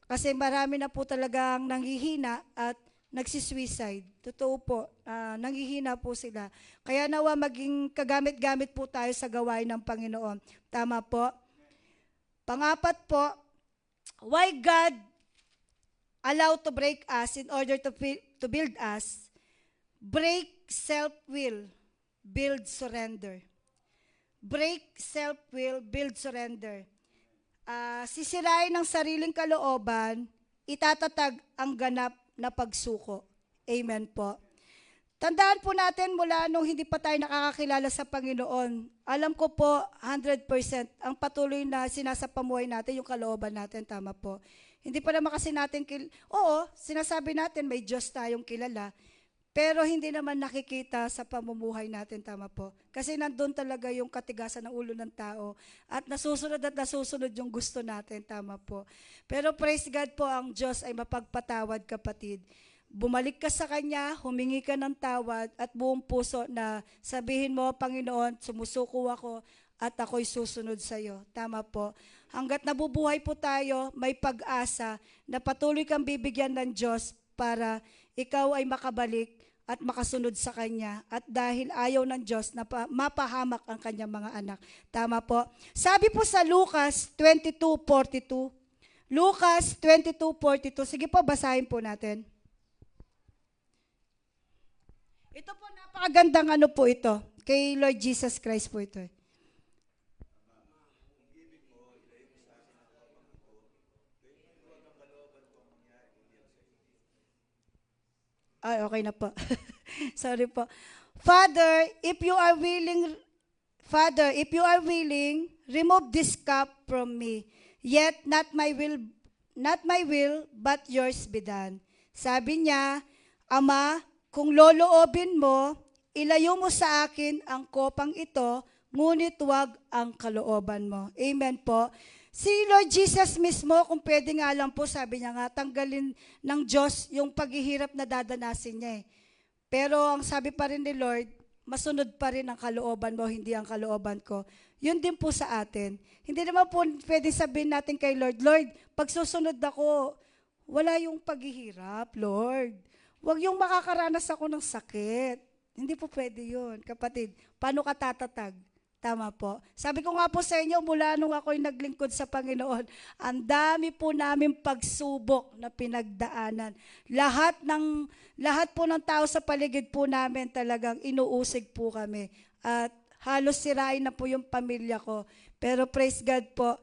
Kasi marami na po talagang nanghihina at nagsisuicide. Totoo po, nanghihina po sila. Kaya nawa maging kagamit-gamit po tayo sa gawain ng Panginoon. Tama po. Pangapat po, why God allowed to break us in order to build us? Break self-will, build surrender. Break self-will, build surrender. Sisirain ng sariling kalooban, itatatag ang ganap na pagsuko. Amen po. Tandaan po natin mula nung hindi pa tayo nakakakilala sa Panginoon, alam ko po 100% ang patuloy na sinasapamuhay natin yung kalooban natin, tama po. Hindi pa naman kasi natin, sinasabi natin may Diyos tayong kilala, pero hindi naman nakikita sa pamumuhay natin, tama po. Kasi nandun talaga yung katigasan ng ulo ng tao at nasusunod yung gusto natin, tama po. Pero praise God po, ang Diyos ay mapagpatawad, kapatid. Bumalik ka sa Kanya, humingi ka ng tawad at buong puso na sabihin mo, Panginoon, sumusuko ako at ako'y susunod sa iyo. Tama po. Hanggat nabubuhay po tayo, may pag-asa na patuloy kang bibigyan ng Diyos para ikaw ay makabalik at makasunod sa Kanya. At dahil ayaw ng Diyos na mapahamak ang Kanyang mga anak. Tama po. Sabi po sa Lucas 22:42. Lucas 22:42. Sige po, basahin po natin. Ito po, napakagandang ano po ito. Kay Lord Jesus Christ po ito. Okay na po. Sorry po. Father, if you are willing, remove this cup from me. Yet not my will, but yours be done. Sabi niya, Ama, kung loloobin mo, ilayo mo sa akin ang kopang ito, ngunit wag ang kalooban mo. Amen po. Si Lord Jesus mismo, kung pwede nga lang po, sabi niya nga, tanggalin ng Diyos yung paghihirap na dadanasin niya eh. Pero ang sabi pa rin ni Lord, masunod pa rin ang kalooban mo, hindi ang kalooban ko. Yun din po sa atin. Hindi naman po pwedeng sabihin natin kay Lord, Lord, pag susunod ako, wala yung paghihirap, Lord. Huwag yung makakaranas ako ng sakit. Hindi po pwede yun, kapatid. Paano ka tatatag? Tama po. Sabi ko nga po sa inyo, mula nung ako'y naglingkod sa Panginoon, ang dami po namin pagsubok na pinagdaanan. Lahat po ng tao sa paligid po namin talagang inuusig po kami. At halos sirain na po yung pamilya ko. Pero praise God po,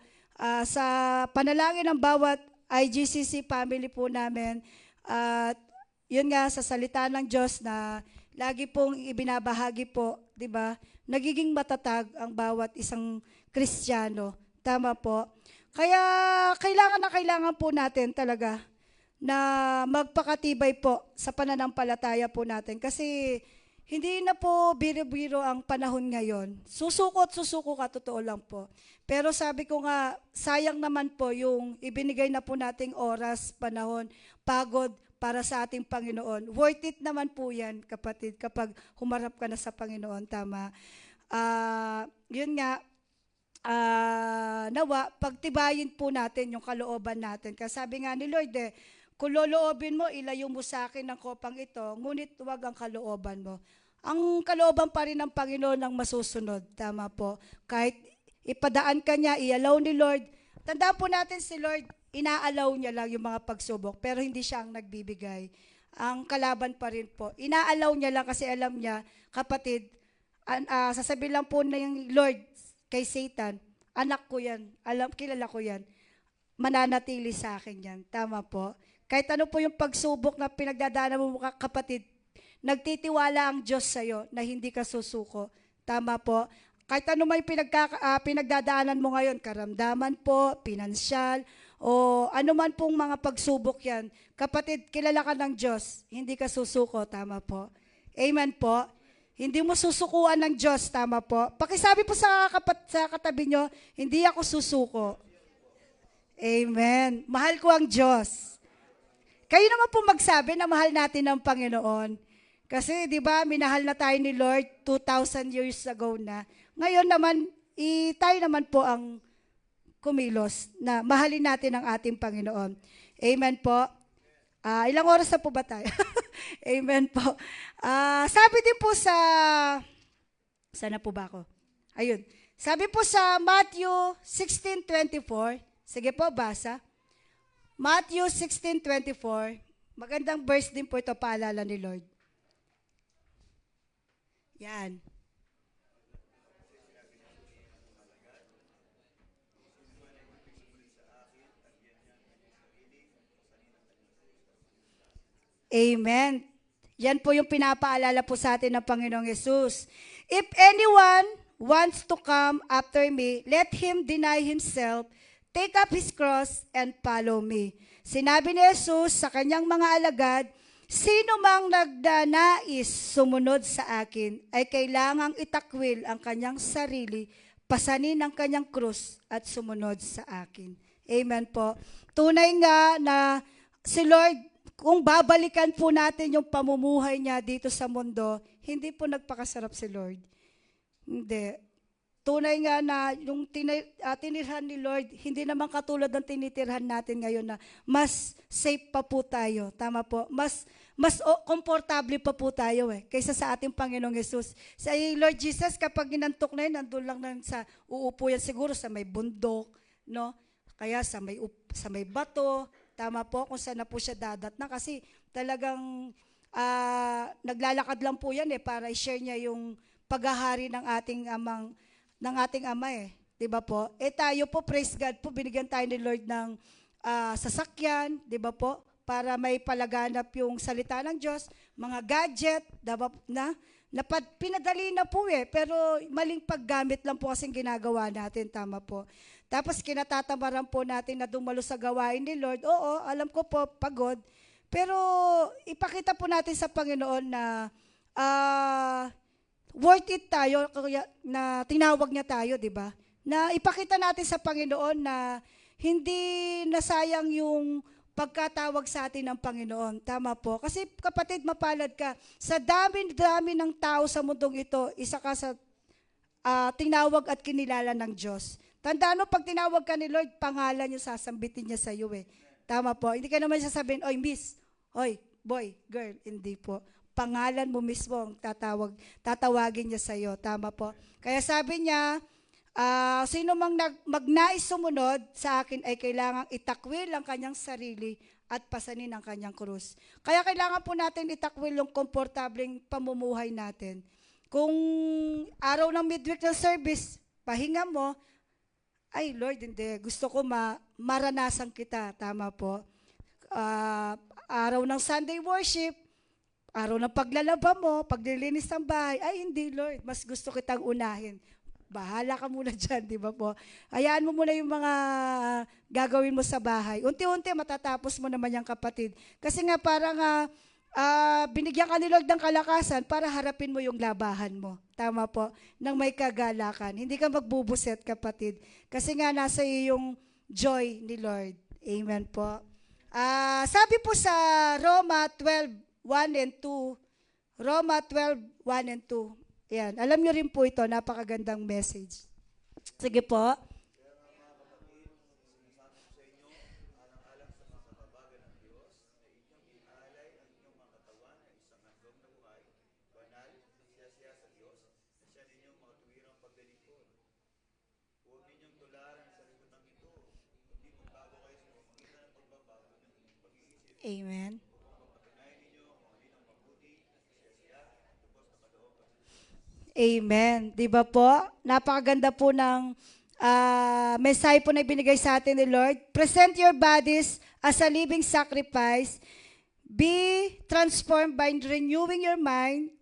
sa panalangin ng bawat IGCC family po namin, at yun nga sa salita ng Diyos na lagi pong ibinabahagi po, di ba? Nagiging matatag ang bawat isang Kristiyano. Tama po. Kaya kailangan po natin talaga na magpakatibay po sa pananampalataya po natin. Kasi hindi na po biro-biro ang panahon ngayon. Susuko ka, totoo lang po. Pero sabi ko nga, sayang naman po yung ibinigay na po nating oras, panahon, pagod, para sa ating Panginoon. Worth it naman po yan, kapatid, kapag humarap ka na sa Panginoon. Tama. Yun nga, nawa, pagtibayin po natin yung kalooban natin. Kasi sabi nga ni Lord, kung loloobin mo, ilayo mo sa akin ang kopang ito, ngunit huwag ang kalooban mo. Ang kalooban pa rin ng Panginoon ang masusunod. Tama po. Kahit ipadaan ka niya, ialaw ni Lord. Tandaan po natin si Lord, inaalaw niya lang yung mga pagsubok, pero hindi siya ang nagbibigay. Ang kalaban pa rin po. Inaalaw niya lang kasi alam niya, kapatid, sasabihin lang po na yung Lord kay Satan, anak ko yan, kilala ko yan, mananatili sa akin yan. Tama po. Kahit ano po yung pagsubok na pinagdadaanan mo, kapatid, nagtitiwala ang Diyos sa'yo na hindi ka susuko. Tama po. Kahit ano may pinagdadaanan mo ngayon, karamdaman po, pinansyal, o ano man pong mga pagsubok yan, kapatid, kilala ka ng Diyos, hindi ka susuko, tama po. Amen po. Hindi mo susukuan ng Diyos, tama po. Pakisabi po sa katabi nyo, hindi ako susuko. Amen. Mahal ko ang Diyos. Kayo naman po magsabi na mahal natin ang Panginoon. Kasi, di ba, minahal na tayo ni Lord 2,000 years ago na. Ngayon naman, tayo naman po ang kumilos na mahalin natin ang ating Panginoon. Amen po. Ilang oras na po ba tayo? Amen po. Sabi din po sana po ba ako? Ayun. Sabi po sa Matthew 16:24, sige po, basa. Matthew 16:24, magandang verse din po ito, paalala ni Lord. Yan. Amen. Yan po yung pinapaalala po sa atin ng Panginoong Yesus. If anyone wants to come after me, let him deny himself, take up his cross, and follow me. Sinabi ni Jesus sa kanyang mga alagad, sino mang nagdanais sumunod sa akin, ay kailangang itakwil ang kanyang sarili, pasanin ang kanyang krus, at sumunod sa akin. Amen po. Tunay nga na si Lord, kung babalikan po natin yung pamumuhay niya dito sa mundo, hindi po nagpakasarap si Lord. Hindi. Tunay nga na yung tinirhan ni Lord, hindi naman katulad ng tinitirhan natin ngayon na mas safe pa po tayo. Tama po. Mas komportable pa po tayo kaysa sa ating Panginoong Yesus. Sa Lord Jesus, kapag ginantok na yun, nandun lang sa uupo yan siguro sa may bundok, no? Kaya sa may bato. Tama po, kung saan na po siya dadat na kasi talagang naglalakad lang po yan para i-share niya yung paghahari ng ating ama 'di ba po? Tayo po, praise God po, binigyan tayo ni Lord ng sasakyan, 'di ba po? Para may palaganap yung salita ng Diyos, mga gadget, diba, pinadali na po pero maling paggamit lang po kasing ginagawa natin, tama po. Tapos kinatatamaran po natin na dumalo sa gawain ni Lord. Oo, alam ko po, pagod. Pero ipakita po natin sa Panginoon na worth it tayo, na tinawag niya tayo, di ba? Na ipakita natin sa Panginoon na hindi nasayang yung pagkatawag sa atin ng Panginoon. Tama po. Kasi kapatid, mapalad ka. Sa dami-dami ng tao sa mundong ito, isa ka sa tinawag at kinilala ng Diyos. Tandaan mo, pag tinawag ka ni Lord, pangalan yung sasambitin niya sa iyo eh. Tama po. Hindi ka naman sasabihin, oy miss, oy boy, girl. Hindi po. Pangalan mo mismo ang tatawagin niya sa iyo. Tama po. Kaya sabi niya, sino mang magnais sumunod sa akin ay kailangang itakwil ang kanyang sarili at pasanin ang kanyang krus. Kaya kailangan po natin itakwil yung komportableng pamumuhay natin. Kung araw ng midweek ng service, pahinga mo, ay Lord, hindi. Gusto ko maranasan kita. Tama po. Araw ng Sunday worship, araw ng paglalaba mo, paglilinis ng bahay, ay hindi Lord, mas gusto kitang unahin. Bahala ka muna dyan, di ba po? Hayaan mo muna yung mga gagawin mo sa bahay. Unti-unti matatapos mo naman yung kapatid. Kasi nga parang binigyan ka ni Lord ng kalakasan para harapin mo yung labahan mo. Tama po, nang may kagalakan. Hindi ka magbubuset, kapatid. Kasi nga nasa yung joy ni Lord. Amen po. Sabi po sa Roma 12:1 and 2, Roma 12:1 and 2. Yan, alam niyo rin po ito, napakagandang message. Sige po. Amen. Amen. Di ba po? Napakaganda po ng mensahe po na ibinigay sa atin ni Lord. Present your bodies as a living sacrifice. Be transformed by renewing your mind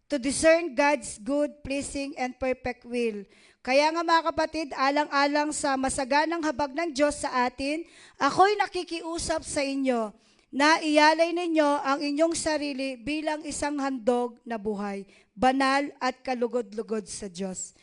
to discern God's good, pleasing, and perfect will. Kaya nga mga kapatid, alang-alang sa masaganang habag ng Diyos sa atin, ako'y nakikiusap sa inyo na iyalay ninyo ang inyong sarili bilang isang handog na buhay, banal at kalugod-lugod sa Diyos.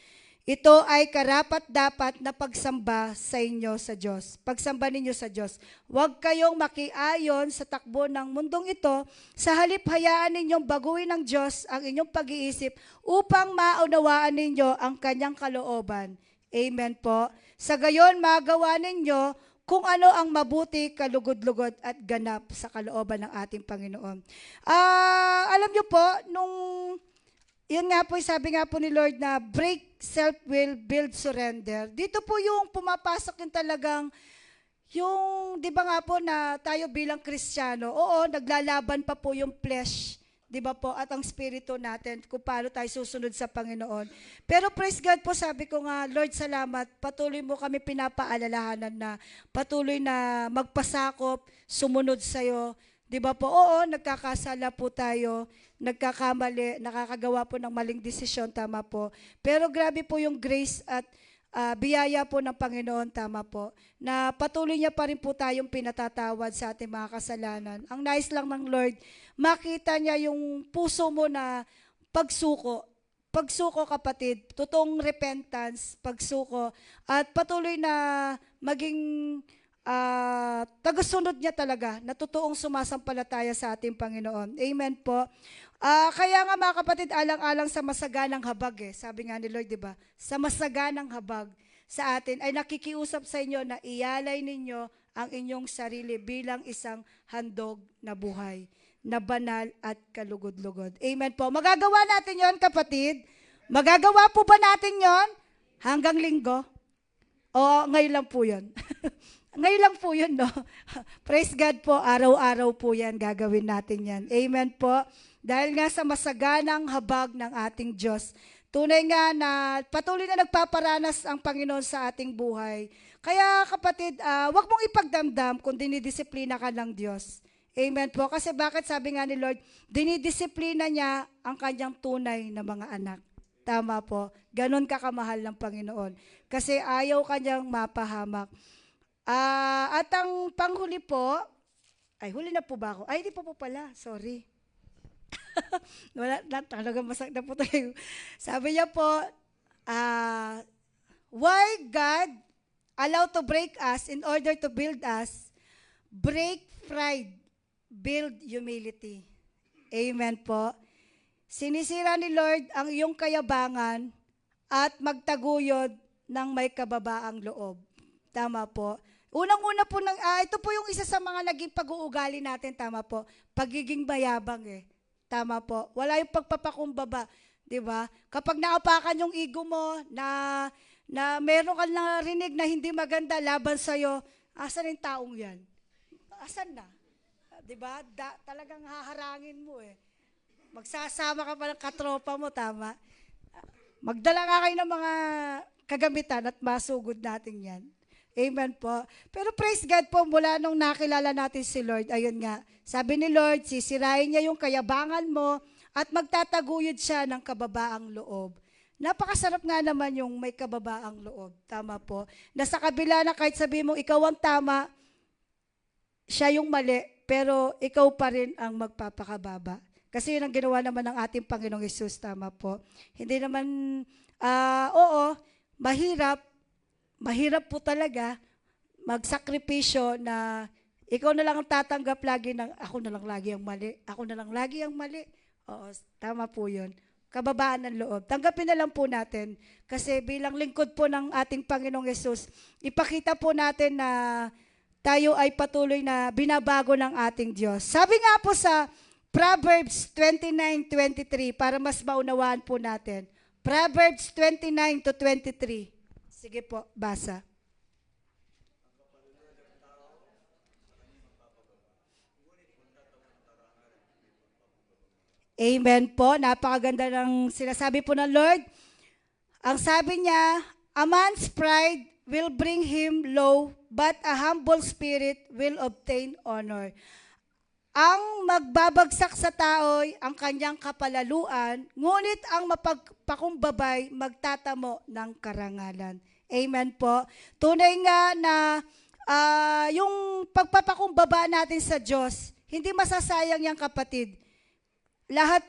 Ito ay karapat-dapat na pagsamba sa inyo sa Diyos. Pagsamba ninyo sa Diyos. Huwag kayong makiayon sa takbo ng mundong ito, sa halip hayaan ninyong baguhin ng Diyos ang inyong pag-iisip upang maunawaan ninyo ang kanyang kalooban. Amen po. Sa gayon, magawa ninyo kung ano ang mabuti, kalugod-lugod at ganap sa kalooban ng ating Panginoon. Alam niyo po, yun nga po, sabi nga po ni Lord na break self-will, build surrender. Dito po yung pumapasok yung talagang, di ba nga po na tayo bilang Kristiyano, oo, naglalaban pa po yung flesh, di ba po, at ang spirito natin, kung paano tayo susunod sa Panginoon. Pero praise God po, sabi ko nga, Lord, salamat, patuloy mo kami pinapaalalahanan na patuloy na magpasakop, sumunod sa'yo. Di ba po, oo, nagkakasala po tayo, nagkakamali, nakakagawa po ng maling desisyon, tama po. Pero grabe po yung grace at biyaya po ng Panginoon, tama po, na patuloy niya pa rin po tayong pinatatawad sa ating mga kasalanan. Ang nais lang ng Lord, makita niya yung puso mo na pagsuko. Pagsuko, kapatid, totoong repentance, pagsuko, at patuloy na maging tagasunod niya talaga, na totoong sumasampalataya sa ating Panginoon. Amen po. Kaya nga mga kapatid, alang-alang sa masaganang habag sabi nga ni Lord, di ba? Sa masaganang habag sa atin ay nakikiusap sa inyo na iyalay ninyo ang inyong sarili bilang isang handog na buhay, na banal at kalugod-lugod. Amen po. Magagawa natin yon, kapatid? Magagawa po ba natin yon hanggang linggo? O ngayon lang po yun? Ngayon lang po yun, no? Praise God po, araw-araw po yan, gagawin natin yan. Amen po. Dahil nga sa masaganang habag ng ating Diyos, tunay nga na patuloy na nagpaparanas ang Panginoon sa ating buhay. Kaya kapatid, wag mong ipagdamdam kung dinidisiplina ka ng Diyos. Amen po. Kasi bakit sabi nga ni Lord, dinidisiplina niya ang kanyang tunay na mga anak. Tama po. Ganon kakamahal ng Panginoon. Kasi ayaw kanyang mapahamak. At ang panghuli po, ay huli na po ba ako? Ay, hindi po pala, sorry. Wala na, talaga masakit na po tayo. Sabi niya po, why God allowed to break us in order to build us, break pride, build humility. Amen po. Sinisira ni Lord ang iyong kayabangan at magtaguyod ng may kababaang loob. Tama po. Unang-una po, ito po yung isa sa mga naging pag-uugali natin, tama po. Pagiging mayabang eh. Tama po. Wala yung pagpapakumbaba. Diba? Kapag naapakan yung ego mo, na meron kang narinig na hindi maganda laban sa'yo, asan yung taong yan? Asan na? Diba? Talagang haharangin mo eh. Magsasama ka pa ng katropa mo, tama? Magdala nga kayo ng mga kagamitan at masugod natin yan. Amen po. Pero praise God po, mula nung nakilala natin si Lord, ayun nga, sabi ni Lord, sisirain niya yung kayabangan mo at magtataguyod siya ng kababaang loob. Napakasarap nga naman yung may kababaang loob. Tama po. Nasa kabila na kahit sabi mo, ikaw ang tama, siya yung mali, pero ikaw pa rin ang magpapakababa. Kasi yun ang ginawa naman ng ating Panginoong Hesus, tama po. Hindi naman, mahirap po talaga magsakripisyo na ikaw na lang ang tatanggap lagi ng ako na lang lagi ang mali. Ako na lang lagi ang mali. Oo, tama po yun. Kababaan ng loob. Tanggapin na lang po natin. Kasi bilang lingkod po ng ating Panginoong Hesus, ipakita po natin na tayo ay patuloy na binabago ng ating Diyos. Sabi nga po sa Proverbs 29:23, para mas maunawaan po natin. Proverbs 29-23. Sige po, basa. Amen po. Napakaganda ng sinasabi po ng Lord. Ang sabi niya, a man's pride will bring him low, but a humble spirit will obtain honor. Ang magbabagsak sa tao'y ang kanyang kapalaluan, ngunit ang mapagpakumbabay magtatamo ng karangalan. Amen po. Tunay nga na yung pagpapakumbaba natin sa Diyos, hindi masasayang yan kapatid. Lahat,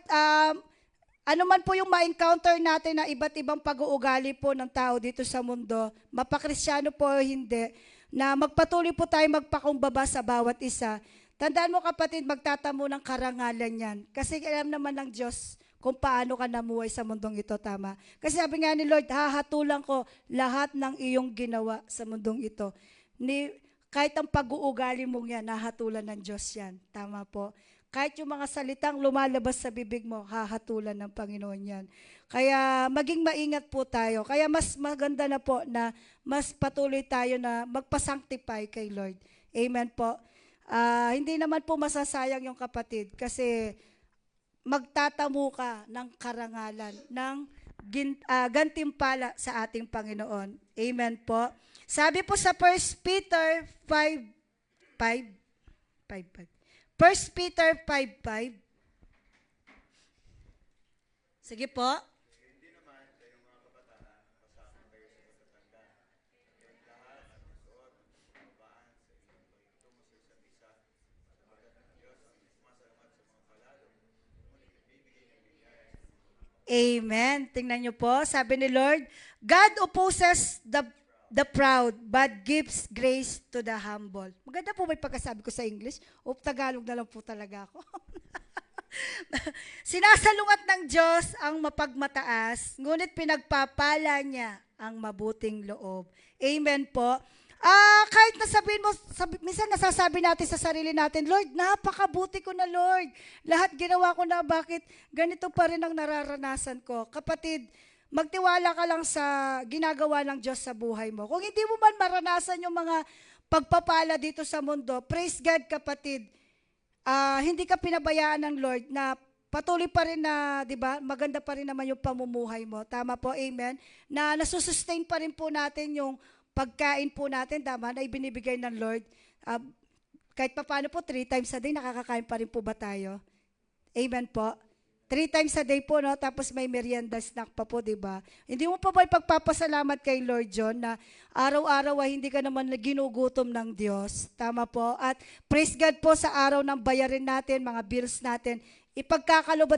ano man po yung ma-encounter natin na iba't ibang pag-uugali po ng tao dito sa mundo, mapakristyano po o hindi, na magpatuloy po tayo magpakumbaba sa bawat isa. Tandaan mo kapatid, magtatamo ng karangalan yan. Kasi alam naman ng Diyos kung paano ka namuhay sa mundong ito, tama. Kasi sabi nga ni Lord, hahatulan ko lahat ng iyong ginawa sa mundong ito. Kahit ang pag-uugali mong yan, hahatulan ng Diyos yan. Tama po. Kahit yung mga salitang lumalabas sa bibig mo, hahatulan ng Panginoon yan. Kaya maging maingat po tayo. Kaya mas maganda na po na mas patuloy tayo na magpasanctify kay Lord. Amen po. Hindi naman po masasayang yung kapatid kasi magtatamo ka ng karangalan, ng gantimpala sa ating Panginoon. Amen po. Sabi po sa 1 Peter 5:5. 1 Peter 5:5. Sige po. Amen. Tingnan niyo po, sabi ni Lord, God opposes the proud, but gives grace to the humble. Maganda po may pagkasabi ko sa English. O Tagalog na lang po talaga ako. Sinasalungat ng Diyos ang mapagmataas, ngunit pinagpapala niya ang mabuting loob. Amen po. Kahit nasabihin mo, minsan nasasabi natin sa sarili natin, Lord, napakabuti ko na Lord. Lahat ginawa ko na, bakit ganito pa rin ang nararanasan ko? Kapatid, magtiwala ka lang sa ginagawa ng Diyos sa buhay mo. Kung hindi mo man maranasan yung mga pagpapala dito sa mundo, praise God kapatid, hindi ka pinabayaan ng Lord na patuloy pa rin na, di ba, maganda pa rin naman yung pamumuhay mo. Tama po, amen? Na nasusustain pa rin po natin yung pagkain po natin, tama, na ibinibigay ng Lord. Kahit pa paano po, 3 times a day, nakakakain pa rin po ba tayo? Amen po. 3 times a day po, no? Tapos may merienda snack pa po, di ba? Hindi mo pa ba ipagpapasalamat kay Lord John na araw-araw ay hindi ka naman ginugutom ng Diyos? Tama po. At praise God po sa araw ng bayarin natin, mga bills natin, ipagkakalob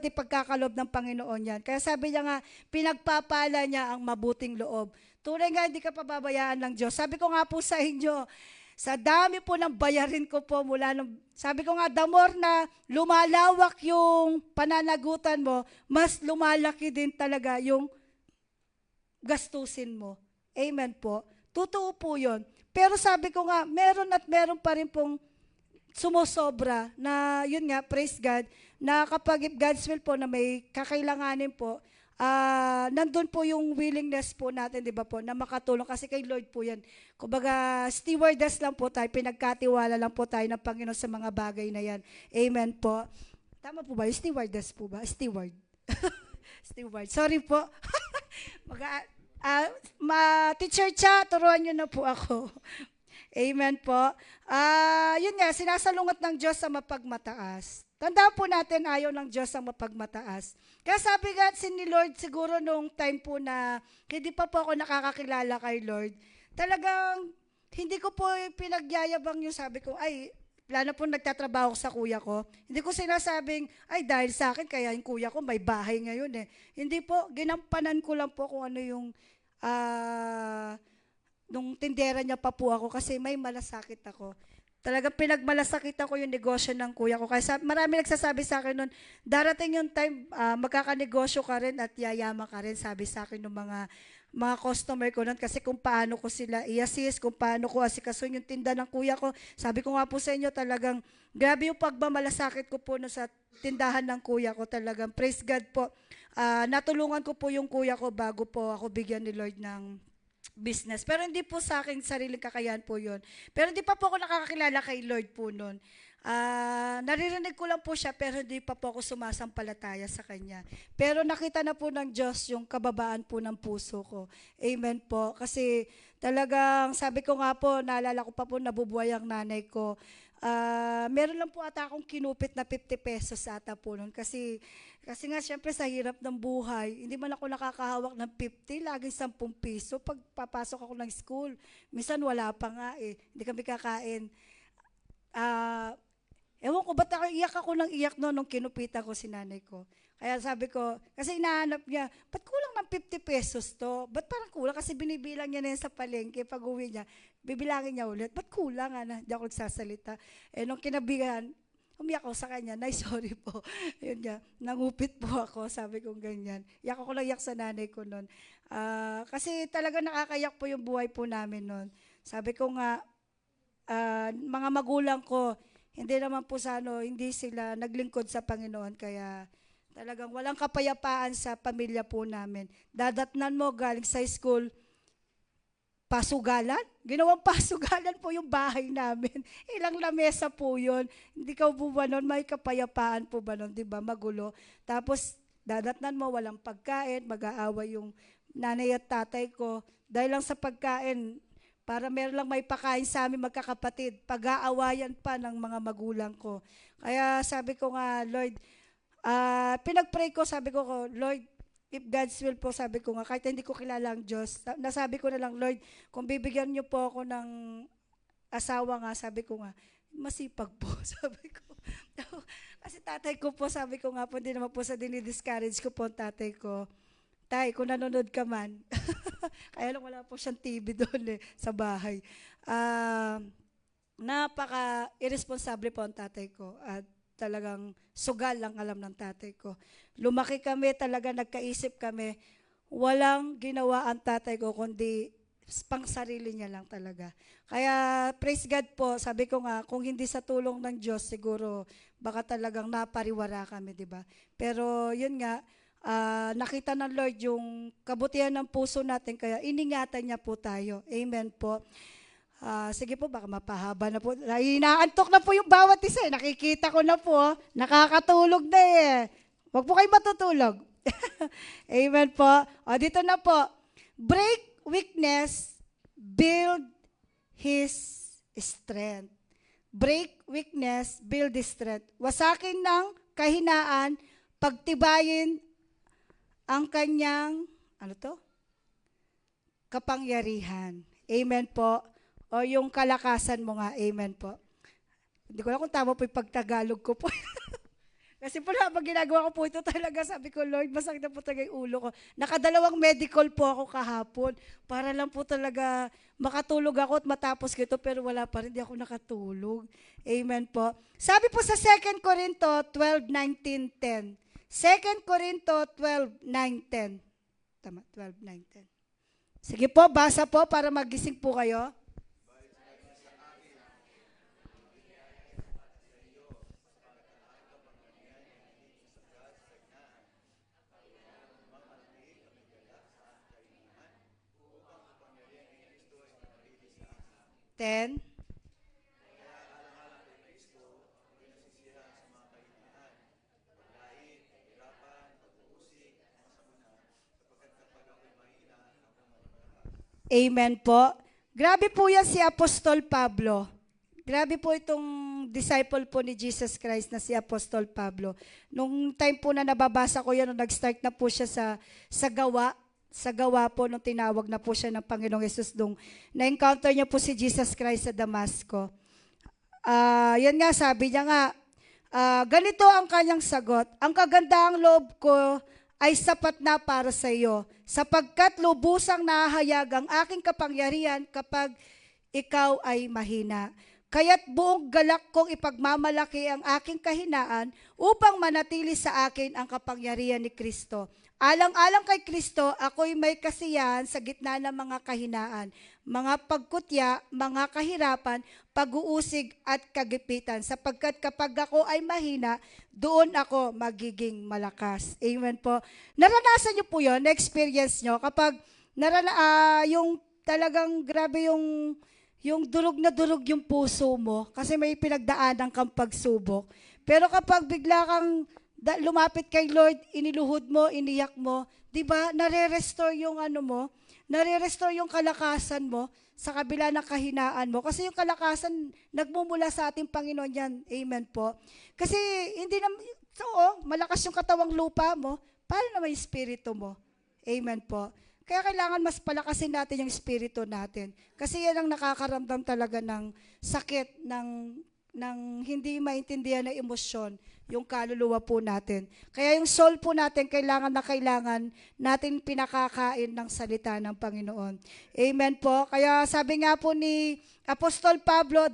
ng Panginoon yan. Kaya sabi niya nga, pinagpapala niya ang mabuting loob. Tunay nga, hindi ka pababayaan ng Diyos. Sabi ko nga po sa inyo, Sa dami po ng bayarin ko po mula nung, sabi ko nga, the more na lumalawak yung pananagutan mo, mas lumalaki din talaga yung gastusin mo. Amen po. Totoo po yun. Pero sabi ko nga, meron at meron pa rin pong sumusobra na, yun nga, praise God, na kapag if God's will po na may kakailanganin po, nandun po yung willingness po natin, di ba po, na makatulong kasi kay Lord po yan. Kumbaga, stewardess lang po tayo, pinagkatiwala lang po tayo ng Panginoon sa mga bagay na yan. Amen po. Tama po ba? Yung stewardess po ba? Steward. Steward. Sorry po. Teacher Cha, turuan nyo na po ako. Amen po. Yun nga, sinasalungat ng Diyos sa mapagmataas. Tandaan po natin, ayaw ng Diyos ang mapagmataas. Kaya sabi nga ni Lord, siguro nung time po na hindi pa po ako nakakakilala kay Lord, talagang hindi ko po pinagyayabang yung sabi ko, ay, lalo po nagtatrabaho sa kuya ko. Hindi ko sinasabing, ay, dahil sa akin, kaya yung kuya ko may bahay ngayon eh. Hindi po, ginampanan ko lang po kung ano yung nung tindera niya pa po ako kasi may malasakit ako. Talagang pinagmalasakit ako yung negosyo ng kuya ko. Kaya marami nagsasabi sa akin nun, darating yung time, magkakanegosyo ka rin at yayama ka rin, sabi sa akin ng mga customer ko nun. Kasi kung paano ko sila i-assist, kung paano ko asikasun yung tinda ng kuya ko. Sabi ko nga po sa inyo, talagang grabe yung pagmamalasakit ko po no, sa tindahan ng kuya ko. Talagang praise God po. Natulungan ko po yung kuya ko bago po ako bigyan ni Lord ng business. Pero hindi po sa akin sariling kakayahan po yun. Pero hindi pa po ako nakakakilala kay Lord po nun. Naririnig ko lang po siya pero hindi pa po ako sumasampalataya sa Kanya. Pero nakita na po ng Diyos yung kababaan po ng puso ko. Amen po. Kasi talagang sabi ko nga po, naalala ko pa po nabubuhay ang nanay ko. Meron lang po ata akong kinupit na 50 pesos ata po nun. Kasi nga syempre sa hirap ng buhay, hindi man ako nakakahawak ng 50, laging 10 piso. Pag papasok ako ng school, minsan wala pa nga eh. Hindi kami kakain. Ewan ko, ba't iyak ako ng iyak nung kinupitan ko si nanay ko. Kaya sabi ko, kasi inahanap niya, ba't kulang ng 50 pesos to? Ba't parang kulang? Kasi binibilang niya na yan sa palengke. Pag uwi niya, bibilangin niya ulit. Ba't kulang? Hindi ako nagsasalita. Nung kinabigan, umiyak ako sa kanya, Nay, sorry po. Yun nga, nangupit po ako, sabi kong ganyan. Iyak ako lang iyak sa nanay ko nun. Kasi talaga nakakayak po yung buhay po namin nun. Sabi ko nga, mga magulang ko, hindi naman po hindi sila naglingkod sa Panginoon, kaya talagang walang kapayapaan sa pamilya po namin. Dadatnan mo galing sa school, pasugalan? Ginawang pasugalan po yung bahay namin. Ilang lamesa po yun. Hindi ka po ba nun, may kapayapaan po ba nun, di ba? Magulo. Tapos, dadatnan mo, walang pagkain, mag-aaway yung nanay at tatay ko. Dahil lang sa pagkain, para meron lang may pakain sa amin magkakapatid, pag-aawayan pa ng mga magulang ko. Kaya sabi ko nga, Lord, pinag-pray ko, sabi ko, Lord, if God's will po, sabi ko nga, kahit hindi ko kilala ang Diyos, nasabi ko na lang, Lord, kung bibigyan niyo po ako ng asawa nga, sabi ko nga, masipag po, sabi ko. Kasi tatay ko po, sabi ko nga po, hindi naman po sa dinidiscourage ko po ang tatay ko. Tay, kung nanonood ka man, kaya lang wala po siyang TV doon sa bahay. Napaka-irresponsible po ang tatay ko at talagang sugal lang alam ng tatay ko. Lumaki kami, talaga nagkaisip kami, walang ginawa ang tatay ko kundi pang sarili niya lang talaga. Kaya praise God po, sabi ko nga, kung hindi sa tulong ng Diyos, siguro baka talagang napariwara kami, di ba? Pero yun nga, nakita ng Lord yung kabutihan ng puso natin, kaya iningatan niya po tayo. Amen po. Sige po, baka mapahaba na po. Inaantok na po yung bawat isa. Nakikita ko na po. Nakakatulog na eh. Huwag po kayo matutulog. Amen po. Dito na po. Break weakness, build His strength. Break weakness, build His strength. Wasakin ng kahinaan, pagtibayin ang kanyang, kapangyarihan. Amen po. O yung kalakasan mo nga. Amen po. Hindi ko alam kung tama po yung pagtagalog ko po. Kasi po habang ginagawa ko po ito talaga, sabi ko, Lord, masakit na po talaga yung ulo ko. Nakadalawang medical po ako kahapon para lang po talaga makatulog ako at matapos ko ito, pero wala pa rin, di ako nakatulog. Amen po. Sabi po sa 2 Corinto 12:19-10. 2 Corinto 12:9-10. Tama, 12:9-10. Sige po, basa po para magising po kayo. Ten. Amen po. Grabe po yan si Apostol Pablo. Grabe po itong disciple po ni Jesus Christ na si Apostol Pablo. Nung time po na nababasa ko yan, nung nag-start na po siya sa gawa po nung tinawag na po siya ng Panginoong Yesus nung na-encounter niya po si Jesus Christ sa Damasco. Yan nga, sabi niya nga, ganito ang kanyang sagot, ang kagandaang loob ko ay sapat na para sa iyo, sapagkat lubusang nahahayag ang aking kapangyarihan kapag ikaw ay mahina. Kaya't buong galak kong ipagmamalaki ang aking kahinaan upang manatili sa akin ang kapangyarihan ni Kristo. Alang-alang kay Kristo, ako'y may kasiyahan sa gitna ng mga kahinaan, mga pagkutya, mga kahirapan, pag-uusig at kagipitan. Sapagkat kapag ako ay mahina, doon ako magiging malakas. Amen po. Naranasan niyo po yun, na-experience niyo, kapag yung talagang grabe yung durog na durog yung puso mo, kasi may pinagdaanan kang pagsubok. Pero kapag bigla kang lumapit kay Lord, iniluhod mo, iniyak mo, di ba, nare-restore yung nare-restore yung kalakasan mo sa kabila ng kahinaan mo. Kasi yung kalakasan, nagmumula sa ating Panginoon yan. Amen po. Kasi hindi na, malakas yung katawang lupa mo, paano naman yung espiritu mo? Amen po. Kaya kailangan mas palakasin natin yung espiritu natin. Kasi yan ang nakakaramdam talaga ng sakit, ng hindi maintindihan na emosyon, yung kaluluwa po natin. Kaya yung soul po natin, kailangan natin pinakakain ng salita ng Panginoon. Amen po. Kaya sabi nga po ni Apostol Pablo,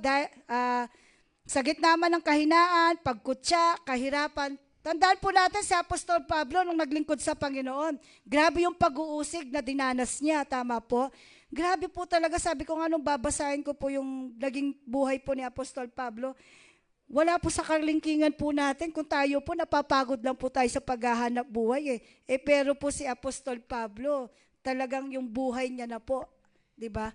sa gitna man ng kahinaan, pagkutya, kahirapan, tandaan po natin si Apostol Pablo nung naglingkod sa Panginoon. Grabe yung pag-uusig na dinanas niya, tama po. Grabe po talaga, sabi ko nga nung babasahin ko po yung naging buhay po ni Apostol Pablo, wala po sa kalingkingan po natin kung tayo po napapagod lang po tayo sa paghahanap buhay pero po si Apostol Pablo, talagang yung buhay niya na po, di ba?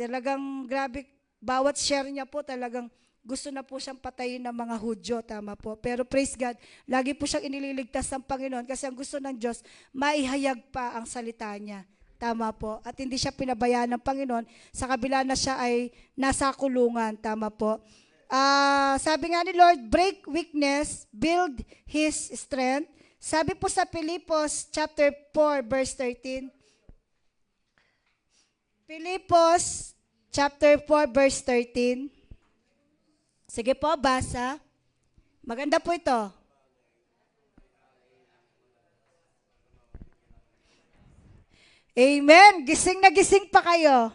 Talagang grabe, bawat share niya po talagang gusto na po siyang patayin ng mga Hudyo, tama po. Pero praise God, lagi po siyang inililigtas ng Panginoon kasi ang gusto ng Diyos, maihayag pa ang salita niya. Tama po. At hindi siya pinabayaan ng Panginoon sa kabila na siya ay nasa kulungan. Tama po. Sabi nga ni Lord, break weakness, build His strength. Sabi po sa Filipos chapter 4 verse 13. Filipos chapter 4 verse 13. Sige po, basa. Maganda po ito. Amen. Gising na gising pa kayo.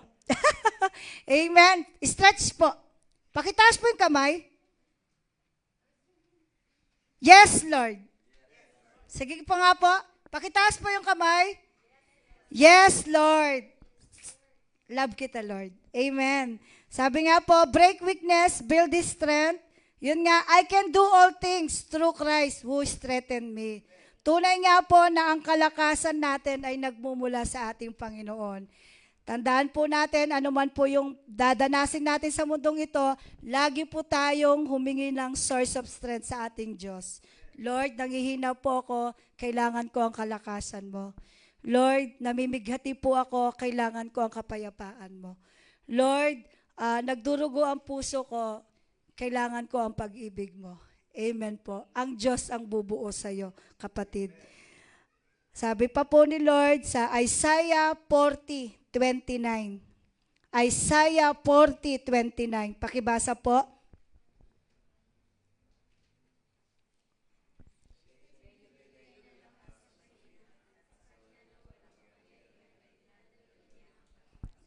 Amen. Stretch po. Pakitaas po yung kamay. Yes, Lord. Sige po nga po. Pakitaas po yung kamay. Yes, Lord. Love kita, Lord. Amen. Sabi nga po, break weakness, build His strength. Yun nga, I can do all things through Christ who strengthened me. Tunay nga po na ang kalakasan natin ay nagmumula sa ating Panginoon. Tandaan po natin, anuman po yung dadanasin natin sa mundong ito, lagi po tayong humingi ng source of strength sa ating Diyos. Lord, nangihina po ako, kailangan ko ang kalakasan mo. Lord, namimighati po ako, kailangan ko ang kapayapaan mo. Lord, nagdurugo ang puso ko, kailangan ko ang pag-ibig mo. Amen po. Ang Diyos ang bubuo sa iyo, kapatid. Sabi pa po ni Lord sa Isaiah 40:29. Isaiah 40:29. Pakibasa po.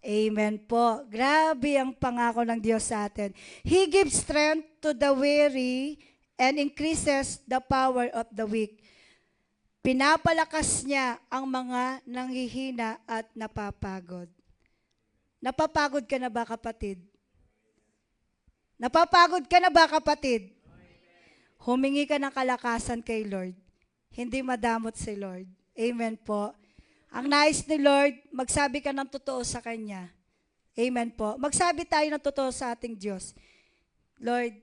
Amen po. Grabe ang pangako ng Diyos sa atin. He gives strength to the weary and increases the power of the weak. Pinapalakas niya ang mga nanghihina at napapagod. Napapagod ka na ba, kapatid? Napapagod ka na ba, kapatid? Humingi ka ng kalakasan kay Lord. Hindi madamot si Lord. Amen po. Ang nais ni Lord, magsabi ka ng totoo sa Kanya. Amen po. Magsabi tayo ng totoo sa ating Diyos. Lord,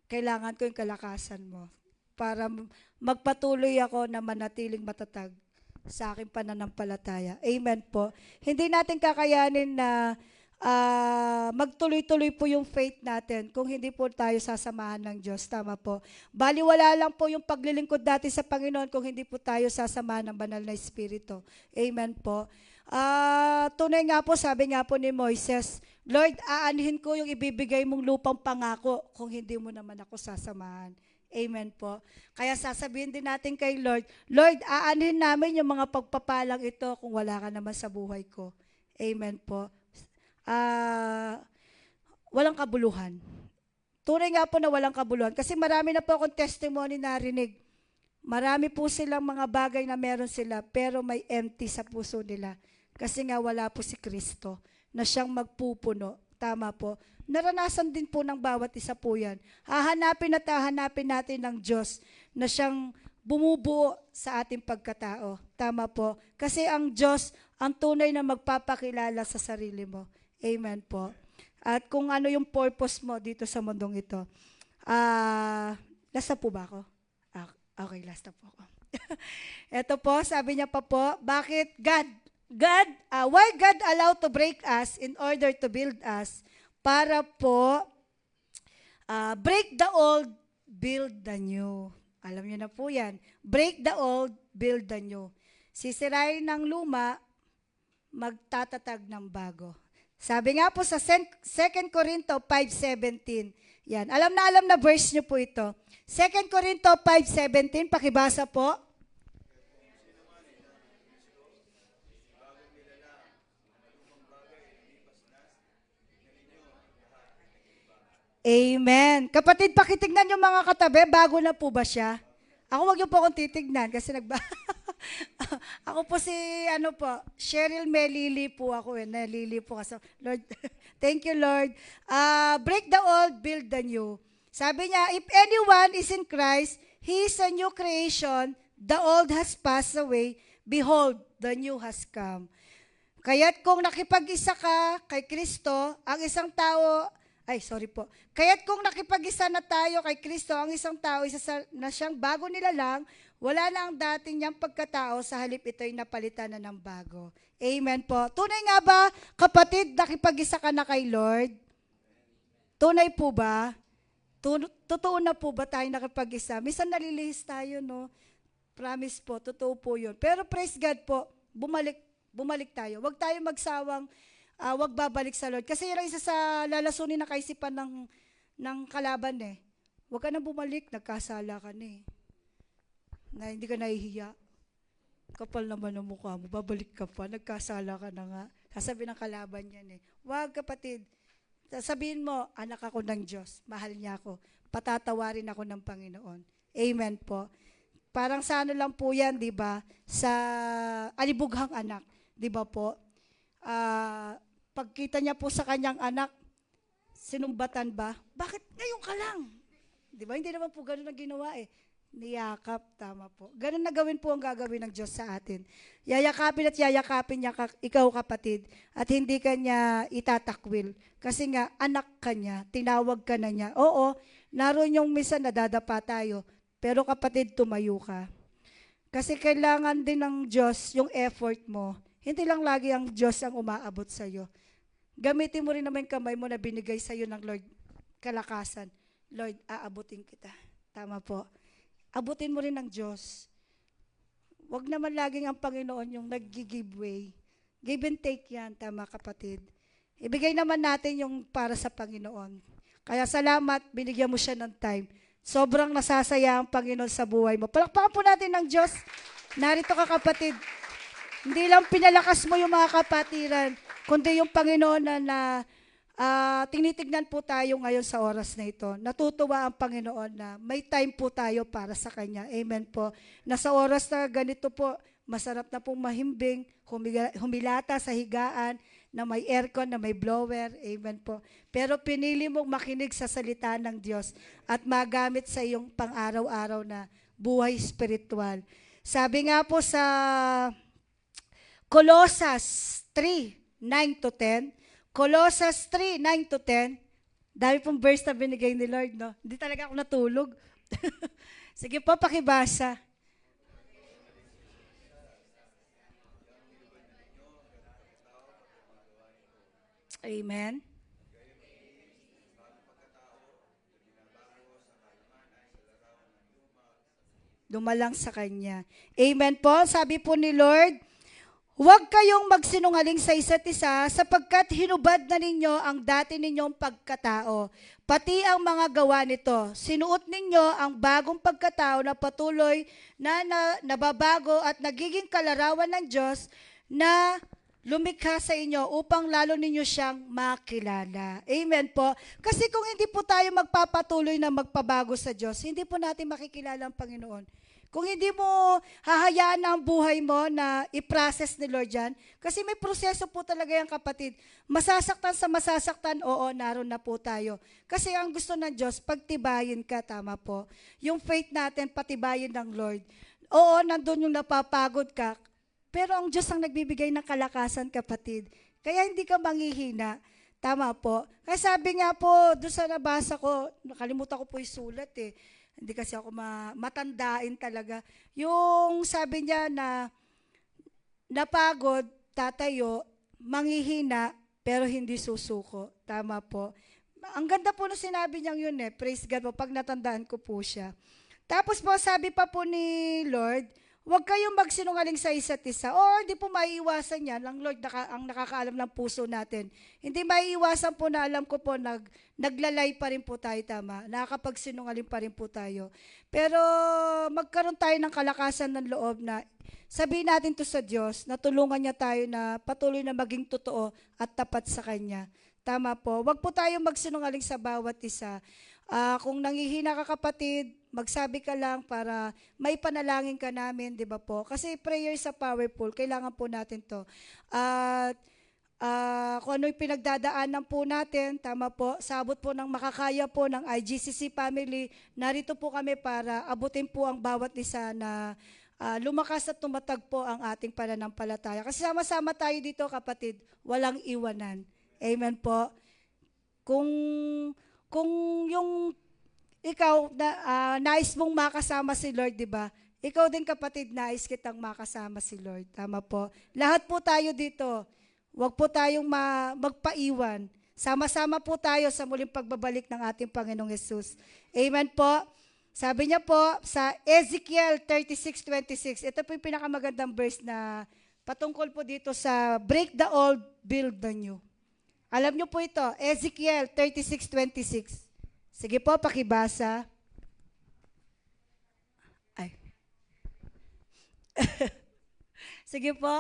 kailangan ko yung kalakasan mo para magpatuloy ako na manatiling matatag sa aking pananampalataya. Amen po. Hindi natin kakayanin na magtuloy-tuloy po yung faith natin kung hindi po tayo sasamahan ng Diyos. Tama po. Baliwala lang po yung paglilingkod natin sa Panginoon kung hindi po tayo sasamahan ng banal na Espiritu. Amen po. Tunay nga po, sabi nga po ni Moises, Lord, aanhin ko yung ibibigay mong lupang pangako kung hindi mo naman ako sasamahan. Amen po. Kaya sasabihin din natin kay Lord, Lord, aanhin namin yung mga pagpapalang ito kung wala ka naman sa buhay ko. Amen po. Walang kabuluhan. Tunay nga po na walang kabuluhan. Kasi marami na po akong testimony narinig. Marami po silang mga bagay na meron sila, pero may empty sa puso nila. Kasi nga wala po si Kristo na siyang magpupuno. Tama po. Naranasan din po ng bawat isa po yan. Hahanapin at hahanapin natin ng Diyos na siyang bumubuo sa ating pagkatao. Tama po. Kasi ang Diyos, ang tunay na magpapakilala sa sarili mo. Amen po. At kung ano yung purpose mo dito sa mundong ito. Last na po ba ako? Okay, last na po ako. Ito po, sabi niya pa po, bakit why God allowed to break us in order to build us? Para po, break the old, build the new. Alam niyo na po yan. Break the old, build the new. Sisirain ng luma, magtatatag ng bago. Sabi nga po sa 2 Corinto 5:17. Yan. Alam na verse niyo po ito. 2 Corinto 5:17, pakibasa po. Amen. Kapatid, pakitignan yung mga katabi, bago na po ba siya? Ako wag yung po akong titignan kasi ako po si Cheryl Melili po ako Nalili po kasi. Lord, thank you Lord. Break the old, build the new. Sabi niya, if anyone is in Christ, he is a new creation. The old has passed away. Behold, the new has come. Kaya't kung nakipag-isa ka kay Kristo, ang isang tao, Kaya't kung nakipag-isa na tayo kay Kristo, ang isang tao, na siyang bago nilalang, wala na ang dati niyang pagkatao, sa halip ito'y napalitan na ng bago. Amen po. Tunay nga ba, kapatid, nakipag-isa ka na kay Lord? Tunay po ba? Totoo na po ba tayo nakipag-isa? Minsan nalilihis tayo, no? Promise po, totoo po yun. Pero praise God po, bumalik tayo. Huwag tayo magsawang wag babalik sa Lord. Kasi yun ang isa sa lalasunin na kaisipan ng kalaban eh. Huwag ka na bumalik, nagkasala ka na eh. Na hindi ka nahihiya. Kapal naman ang mukha mo, babalik ka pa, nagkasala ka na nga. Sasabihin ng kalaban yan eh. Huwag kapatid, sasabihin mo, anak ako ng Diyos, mahal niya ako, patatawarin ako ng Panginoon. Amen po. Parang sa lang po yan, di ba? Sa alibughang anak, di ba po? Pagkita niya po sa kanyang anak, sinumbatan ba? Bakit ngayon ka lang? Di ba? Hindi naman po ganun ang ginawa eh. Niyakap, tama po. Ganun na gawin po ang gagawin ng Diyos sa atin. Yayakapin at yayakapin niya ikaw kapatid at hindi ka niya itatakwil. Kasi nga, anak ka niya, tinawag ka na niya. Oo, naroon yung minsan nadadapa tayo, pero kapatid, tumayo ka. Kasi kailangan din ng Diyos yung effort mo. Hindi lang lagi ang Diyos ang umaabot sa iyo. Gamitin mo rin naman yung kamay mo na binigay sa iyo ng Lord, kalakasan. Lord, aabutin kita. Tama po. Abutin mo rin ng Diyos. Huwag naman laging ang Panginoon yung nag-give way. Give and take yan, tama kapatid. Ibigay naman natin yung para sa Panginoon. Kaya salamat, binigyan mo siya ng time. Sobrang nasasaya ang Panginoon sa buhay mo. Palakpakan po natin ng Diyos. Narito ka kapatid. Hindi lang pinalakas mo yung mga kapatiran, kundi yung Panginoon na tinitignan po tayo ngayon sa oras na ito. Natutuwa ang Panginoon na may time po tayo para sa Kanya. Amen po. Na sa oras na ganito po, masarap na pong mahimbing, humilata sa higaan, na may aircon, na may blower. Amen po. Pero pinili mong makinig sa salita ng Diyos at magamit sa iyong pang-araw-araw na buhay spiritual. Sabi nga po sa Colossus 3:9-10, Colossus 3:9-10, dami pong verse na binigay ni Lord, no? Hindi talaga ako natulog. Sige po, pakibasa. Amen. Dumalang sa Kanya. Amen po. Sabi po ni Lord, huwag kayong magsinungaling sa isa't isa sapagkat hinubad na ninyo ang dati ninyong pagkatao, pati ang mga gawa nito. Sinuot ninyo ang bagong pagkatao na patuloy na nababago at nagiging kalarawan ng Diyos na lumikha sa inyo upang lalo ninyo siyang makilala. Amen po. Kasi kung hindi po tayo magpapatuloy na magpabago sa Diyos, hindi po natin makikilala ang Panginoon. Kung hindi mo hahayaan ang buhay mo na i-process ni Lord yan, kasi may proseso po talaga yan, kapatid. Masasaktan sa masasaktan, oo, naroon na po tayo. Kasi ang gusto ng Diyos, pagtibayin ka, tama po. Yung faith natin, patibayin ng Lord. Oo, nandun yung napapagod ka, pero ang Diyos ang nagbibigay ng kalakasan, kapatid. Kaya hindi ka manghihina. Tama po. Kaya sabi nga po, doon sa nabasa ko, nakalimutan ko po yung sulat eh. Hindi kasi ako matandain talaga. Yung sabi niya na napagod, tatayo, manghihina, pero hindi susuko. Tama po. Ang ganda po nung sinabi niyang yun eh. Praise God po, pag natandaan ko po siya. Tapos po, sabi pa po ni Lord, huwag kayong magsinungaling sa isa't isa. O hindi po maiiwasan yan. Ang Lord ang nakakaalam ng puso natin. Hindi maiiwasan po na alam ko po naglalay pa rin po tayo, tama. Nakakapagsinungaling pa rin po tayo. Pero magkaroon tayo ng kalakasan ng loob na sabihin natin to sa Diyos na tulungan niya tayo na patuloy na maging totoo at tapat sa Kanya. Tama po. Huwag po tayong magsinungaling sa bawat isa. Kung nanghihina ka, kapatid, magsabi ka lang para may panalangin ka namin, di ba po? Kasi prayer sa powerful, kailangan po natin to. At kung ano yung pinagdadaanan po natin, tama po, sabot po ng makakaya po ng IGCC family, narito po kami para abutin po ang bawat isa na lumakas at tumatag po ang ating pananampalataya. Kasi sama-sama tayo dito, kapatid, walang iwanan. Amen po. Kung yung ikaw, nais mong makasama si Lord, di ba? Ikaw din, kapatid, nais kitang makasama si Lord. Tama po. Lahat po tayo dito. Huwag po tayong magpaiwan. Sama-sama po tayo sa muling pagbabalik ng ating Panginoong Yesus. Amen po. Sabi niya po sa Ezekiel 36:26, ito po yung pinakamagandang verse na patungkol po dito sa break the old, build the new. Alam niyo po ito, Ezekiel 36:26. Sige po, pakibasa. Ay. Sige po.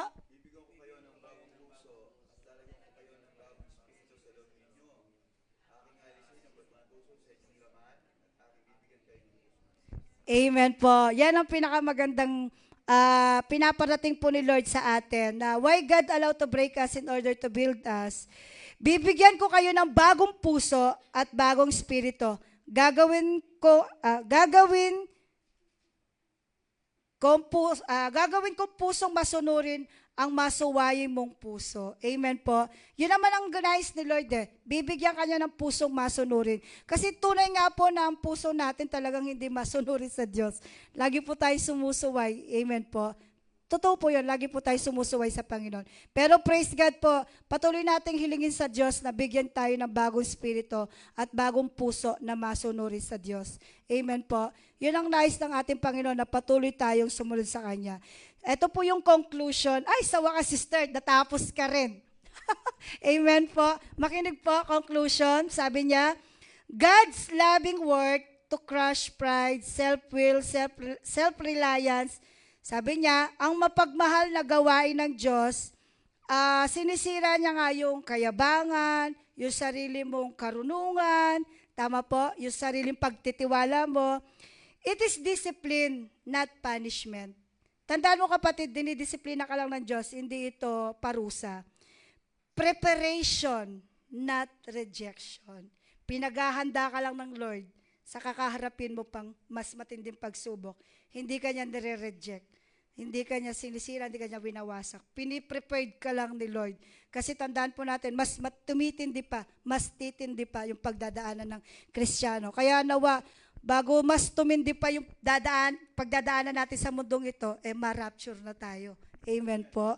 Amen po. Yan ang pinakamagandang pinaparating po ni Lord sa atin. Na why God allowed to break us in order to build us. Bibigyan ko kayo ng bagong puso at bagong spirito. Gagawin kong pusong masunurin ang masuwayin mong puso. Amen po. Yun naman ang nais ni Lord eh. Bibigyan kanya ng pusong masunurin. Kasi tunay nga po na ang puso natin talagang hindi masunurin sa Diyos. Lagi po tayo sumusuway. Amen po. Totoo po yun, lagi po tayo sumusuway sa Panginoon. Pero praise God po, patuloy nating hilingin sa Diyos na bigyan tayo ng bagong spirito at bagong puso na masunurin sa Diyos. Amen po. Yun ang nais ng ating Panginoon na patuloy tayong sumunod sa Kanya. Ito po yung conclusion. Ay, sa wakas, sister, natapos ka rin. Amen po. Makinig po, conclusion. Sabi niya, God's loving work to crush pride, self-will, self-reliance. Sabi niya, ang mapagmahal na gawain ng Diyos Sinisira niya nga yung kayabangan, yung sarili mong karunungan, tama po, yung sariling pagtitiwala mo. It is discipline, not punishment. Tandaan mo kapatid, dinidisiplina ka lang ng Diyos, hindi ito parusa. Preparation, not rejection. Pinaghahanda ka lang ng Lord sa kakaharapin mo pang mas matinding pagsubok. Hindi ka niya nire-reject. Hindi ka niya sinisira, hindi ka niya winawasak. Piniprepared ka lang ni Lord. Kasi tandaan po natin, mas tumitindi pa, mas titindi pa yung pagdadaanan ng Kristiyano. Kaya nawa, bago mas tumindi pa yung pagdadaanan natin sa mundong ito, ma-rapture na tayo. Amen po.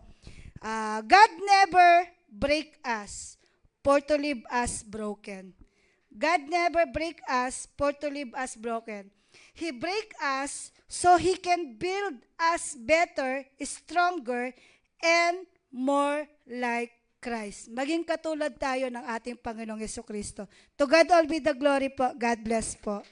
God never break us for to leave us broken. God never break us for to leave us broken. He break us so He can build us better, stronger, and more like Christ. Maging katulad tayo ng ating Panginoong Yesukristo. To God all be the glory po. God bless po.